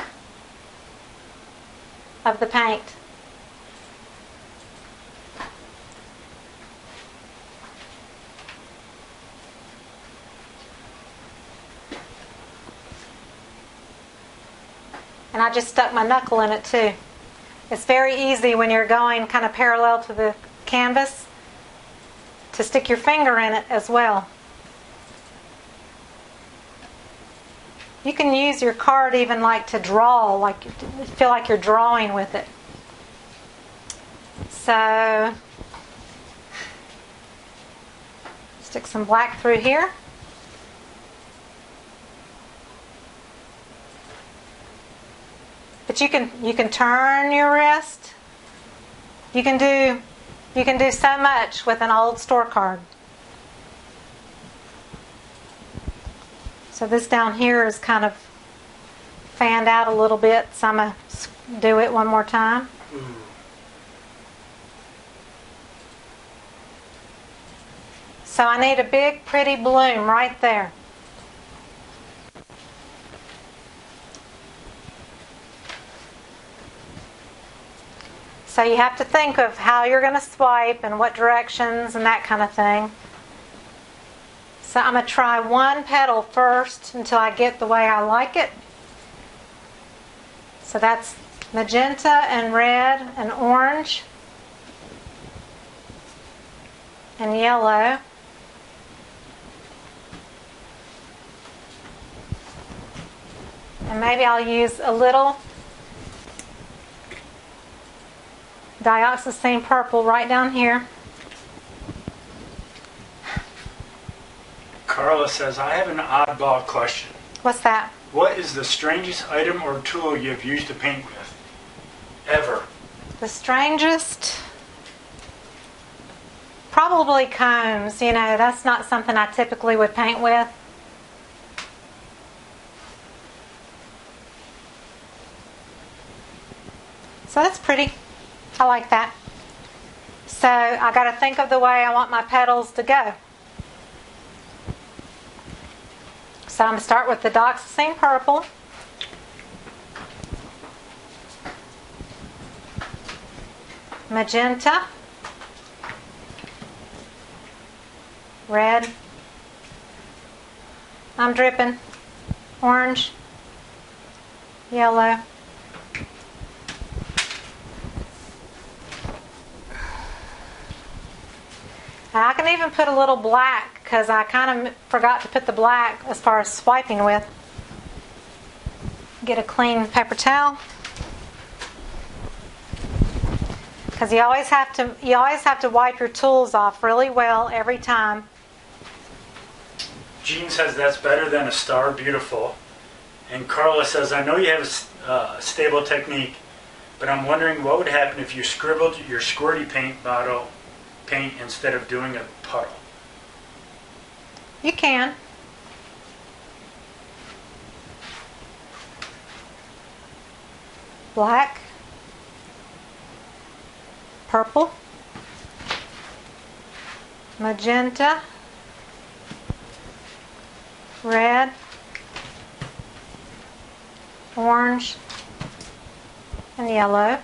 of the paint. And I just stuck my knuckle in it too. It's very easy when you're going kind of parallel to the canvas to stick your finger in it as well. You can use your card even like to draw, like feel like you're drawing with it. So stick some black through here. But you can turn your wrist. You can You can do so much with an old store card. So this down here is kind of fanned out a little bit, so I'm going to do it one more time. So I need a big pretty bloom right there. So you have to think of how you're going to swipe and what directions and that kind of thing. So I'm going to try one petal first until I get the way I like it. So that's magenta and red and orange and yellow. And maybe I'll use a little Dioxazine Purple right down here. Carla says, I have an oddball question. What's that? What is the strangest item or tool you have used to paint with? Ever? The strangest? Probably combs. You know, that's not something I typically would paint with. So that's pretty. I like that. So I got to think of the way I want my petals to go. So I'm going to start with the Dioxazine Purple. Magenta. Red. I'm dripping. Orange. Yellow. I can even put a little black because I kind of forgot to put the black as far as swiping with. Get a clean paper towel because you always have to wipe your tools off really well every time. Jean says that's better than a star, beautiful. And Carla says, I know you have a stable technique, but I'm wondering what would happen if you scribbled your squirty paint bottle paint instead of doing a puddle. You can. Black, purple, magenta, red, orange, and yellow.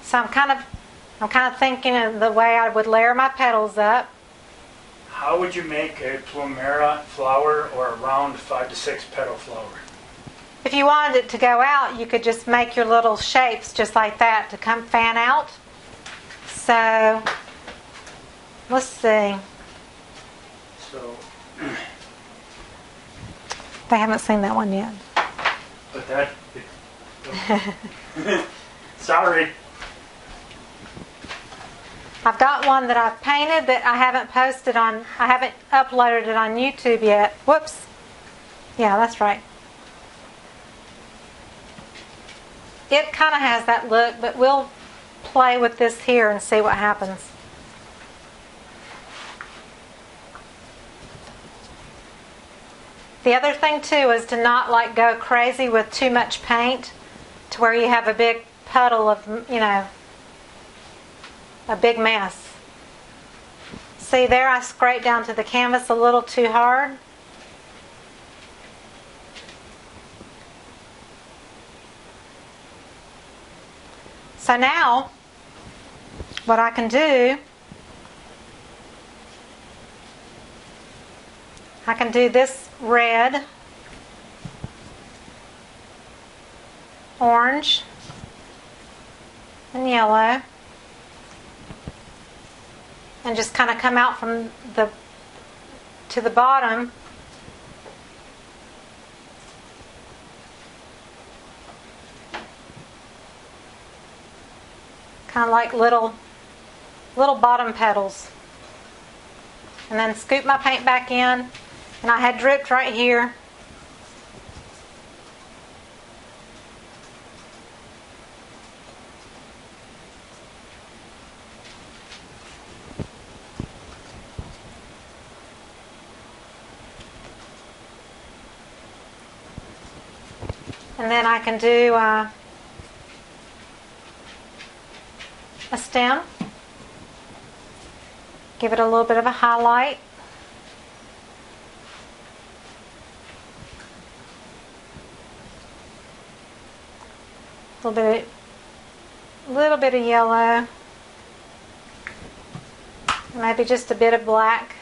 So I'm kind of thinking of the way I would layer my petals up. How would you make a plumera flower or a round 5 to 6 petal flower? If you wanted it to go out, you could just make your little shapes just like that to come fan out. So, let's see. So, They haven't seen that one yet. but that... Sorry. I've got one that I've painted that I haven't uploaded it on YouTube yet. Whoops. Yeah, that's right. It kind of has that look, but we'll play with this here and see what happens. The other thing too is to not go crazy with too much paint to where you have a big puddle of, a big mess. See there, I scraped down to the canvas a little too hard. So now, what I can do, I can do this red, orange, and yellow, and just kind of come out from to the bottom. Kind of like little bottom petals. And then scoop my paint back in. And I had dripped right here. And then I can do a stem. Give it a little bit of a highlight. A little bit of yellow. Maybe just a bit of black.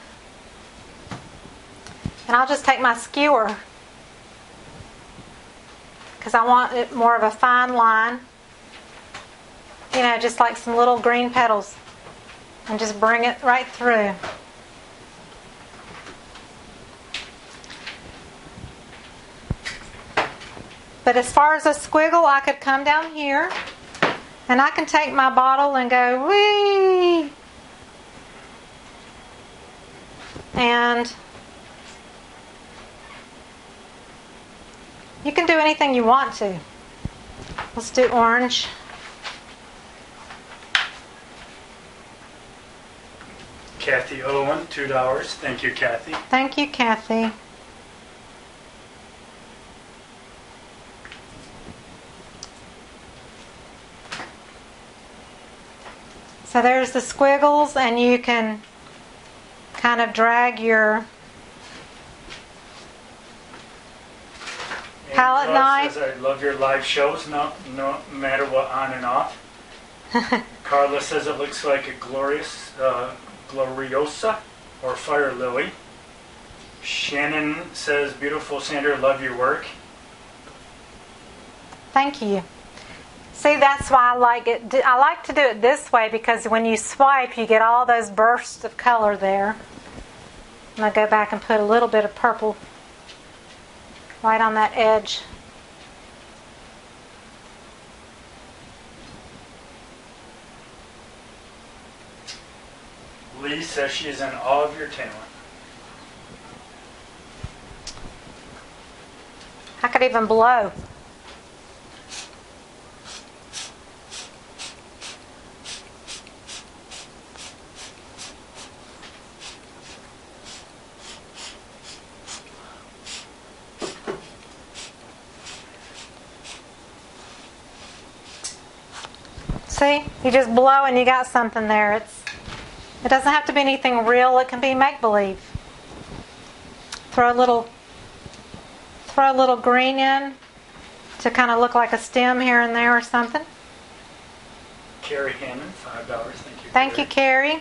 And I'll just take my skewer because I want it more of a fine line. You know, just like some little green petals. And just bring it right through. But as far as a squiggle, I could come down here and I can take my bottle and go whee! And you can do anything you want to. Let's do orange. Kathy Owen, $2. Thank you, Kathy. Thank you, Kathy. So there's the squiggles, and you can kind of drag your palette knife. Says, I love your live shows, no matter what, on and off. Carla says it looks like a gloriosa or fire lily. Shannon says, beautiful Sandra, love your work. Thank you. See, that's why I like it. I like to do it this way because when you swipe, you get all those bursts of color there. And I'll go back and put a little bit of purple right on that edge. Lee says she is in awe of your talent. I could even blow. See, you just blow and you got something there. It doesn't have to be anything real. It can be make-believe. Throw a little green in to kind of look like a stem here and there or something. Carrie Hammond, $5. Thank you. Thank you, Carrie.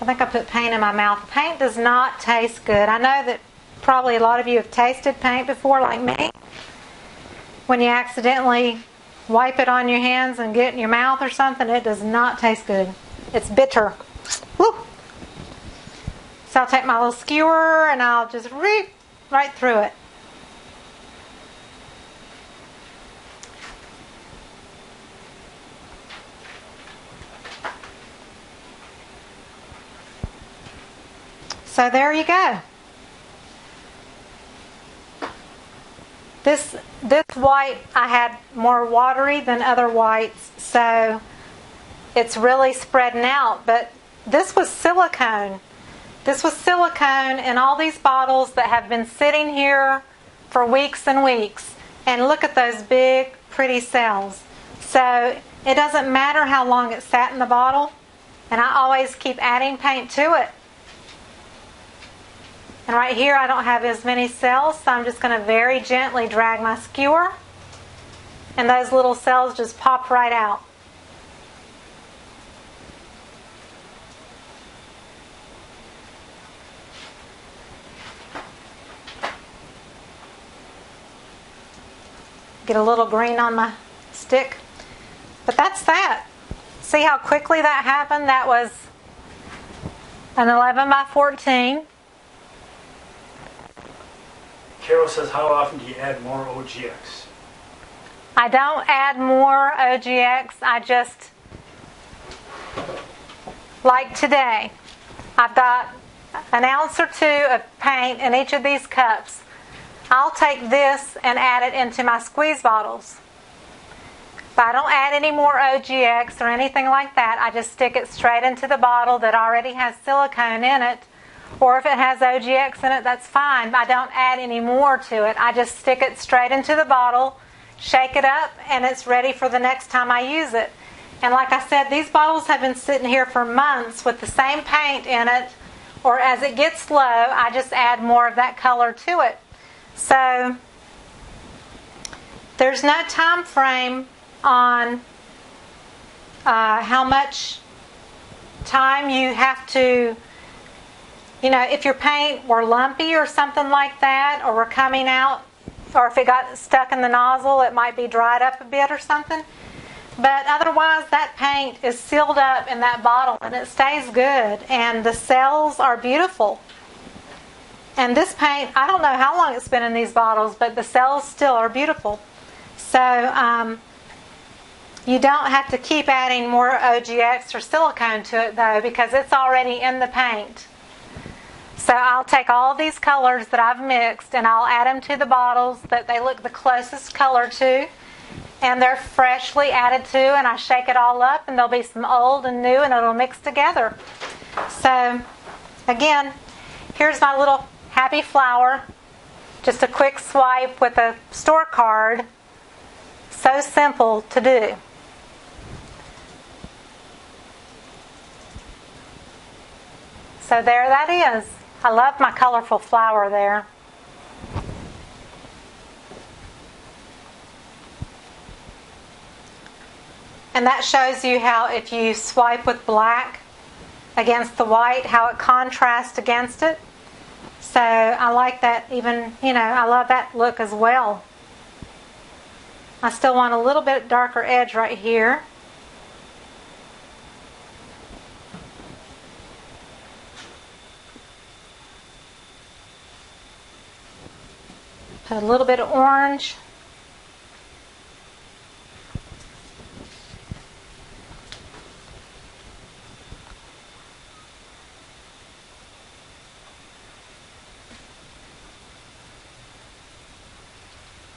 I think I put paint in my mouth. Paint does not taste good. I know that probably a lot of you have tasted paint before, like me. When you accidentally wipe it on your hands and get it in your mouth or something, it does not taste good. It's bitter. Woo. So I'll take my little skewer and I'll just reap right through it. So there you go. This white I had more watery than other whites, so it's really spreading out. But this was silicone. This was silicone in all these bottles that have been sitting here for weeks and weeks. And look at those big, pretty cells. So it doesn't matter how long it sat in the bottle. And I always keep adding paint to it. And right here I don't have as many cells, so I'm just going to very gently drag my skewer. And those little cells just pop right out. Get a little green on my stick. But that's that. See how quickly that happened? That was an 11 by 14. Carol says, how often do you add more OGX? I don't add more OGX. I just, like today, I've got an ounce or two of paint in each of these cups. I'll take this and add it into my squeeze bottles. But I don't add any more OGX or anything like that. I just stick it straight into the bottle that already has silicone in it. Or if it has OGX in it, that's fine. I don't add any more to it. I just stick it straight into the bottle, shake it up, and it's ready for the next time I use it. And like I said, these bottles have been sitting here for months with the same paint in it, or as it gets low, I just add more of that color to it. So there's no time frame on how much time you have to, if your paint were lumpy or something like that, or were coming out, or if it got stuck in the nozzle, it might be dried up a bit or something. But otherwise, that paint is sealed up in that bottle and it stays good, and the cells are beautiful. And this paint, I don't know how long it's been in these bottles, but the cells still are beautiful. So you don't have to keep adding more OGX or silicone to it though, because it's already in the paint. So I'll take all of these colors that I've mixed and I'll add them to the bottles that they look the closest color to. And they're freshly added to, and I shake it all up, and there'll be some old and new, and it'll mix together. So, again, here's my little happy flower. Just a quick swipe with a store card. So simple to do. So there that is. I love my colorful flower there. And that shows you how if you swipe with black against the white, how it contrasts against it. So I like that even, I love that look as well. I still want a little bit darker edge right here. Put a little bit of orange.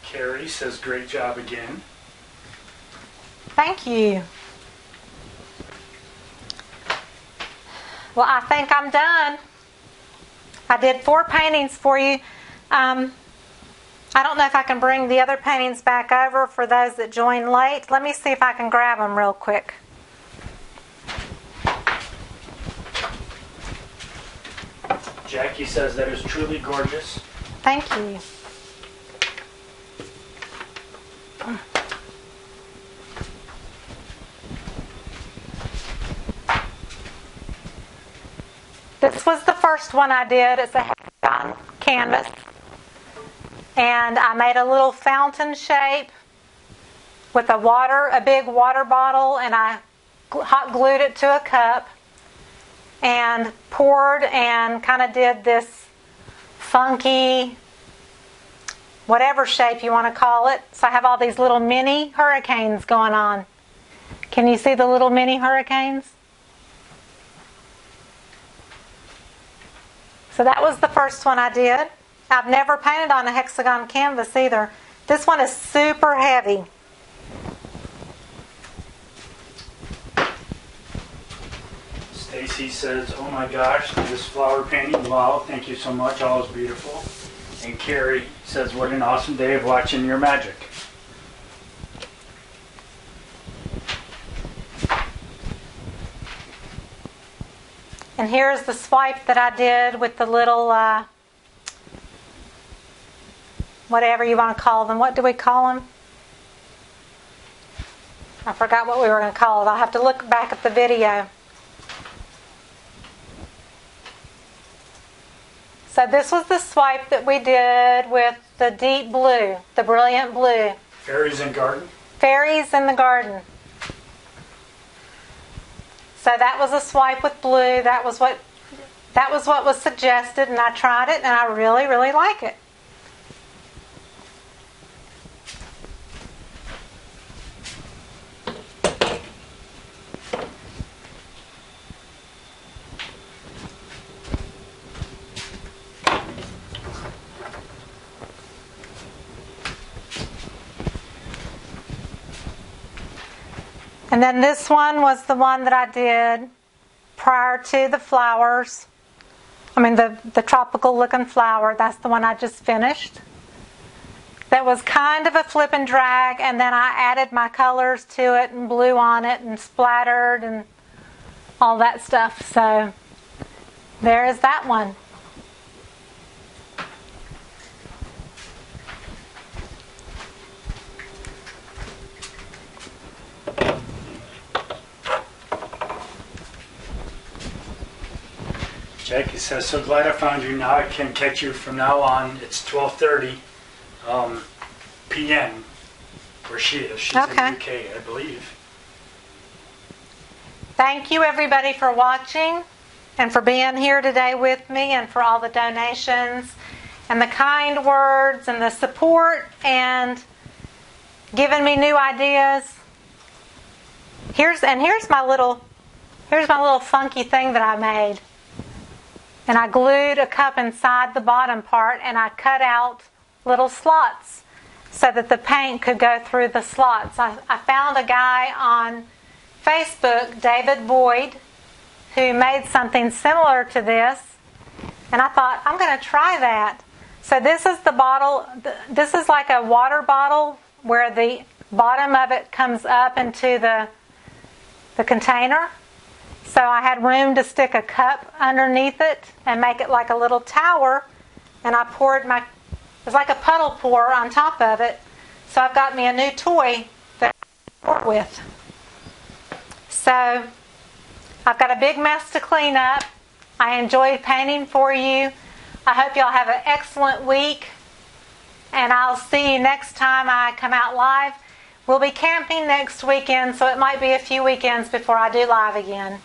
Carrie says, great job again. Thank you. Well, I think I'm done. I did 4 paintings for you. I don't know if I can bring the other paintings back over for those that joined late. Let me see if I can grab them real quick. Jackie says that is truly gorgeous. Thank you. This was the first one I did. It's a Hexagon Canvas. And I made a little fountain shape with a big water bottle, and I hot glued it to a cup and poured and kind of did this funky, whatever shape you want to call it. So I have all these little mini hurricanes going on. Can you see the little mini hurricanes? So that was the first one I did. I've never painted on a Hexagon canvas either. This one is super heavy. Stacy says, oh my gosh, this flower painting, wow, thank you so much, always beautiful. And Carrie says, what an awesome day of watching your magic. And here's the swipe that I did with the little, whatever you want to call them. What do we call them? I forgot what we were going to call it. I'll have to look back at the video. So this was the swipe that we did with the deep blue, the brilliant blue. Fairies in garden? Fairies in the garden. So that was a swipe with blue. That was what was suggested, and I tried it, and I really, really like it. And then this one was the one that I did prior to the flowers, the tropical looking flower. That's the one I just finished. That was kind of a flip and drag, and then I added my colors to it and blew on it and splattered and all that stuff. So there is that one. Jackie says, so glad I found you. Now I can catch you from now on. It's 12:30 p.m. where she is. She's in the UK, I believe. Thank you, everybody, for watching and for being here today with me and for all the donations and the kind words and the support and giving me new ideas. Here's my little funky thing that I made. And I glued a cup inside the bottom part, and I cut out little slots so that the paint could go through the slots. I found a guy on Facebook, David Boyd, who made something similar to this, and I thought, I'm going to try that. So this is the bottle. This is like a water bottle where the bottom of it comes up into the container. So I had room to stick a cup underneath it and make it like a little tower. And I poured it was like a puddle pour on top of it. So I've got me a new toy that I pour with. So I've got a big mess to clean up. I enjoyed painting for you. I hope y'all have an excellent week. And I'll see you next time I come out live. We'll be camping next weekend, so it might be a few weekends before I do live again.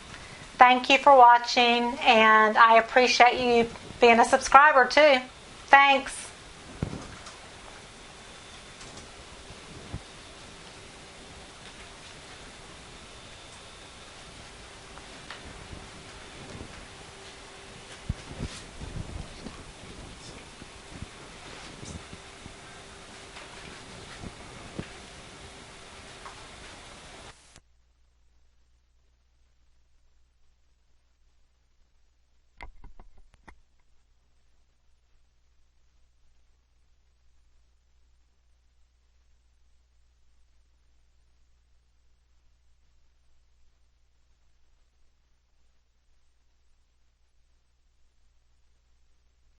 Thank you for watching, and I appreciate you being a subscriber too. Thanks.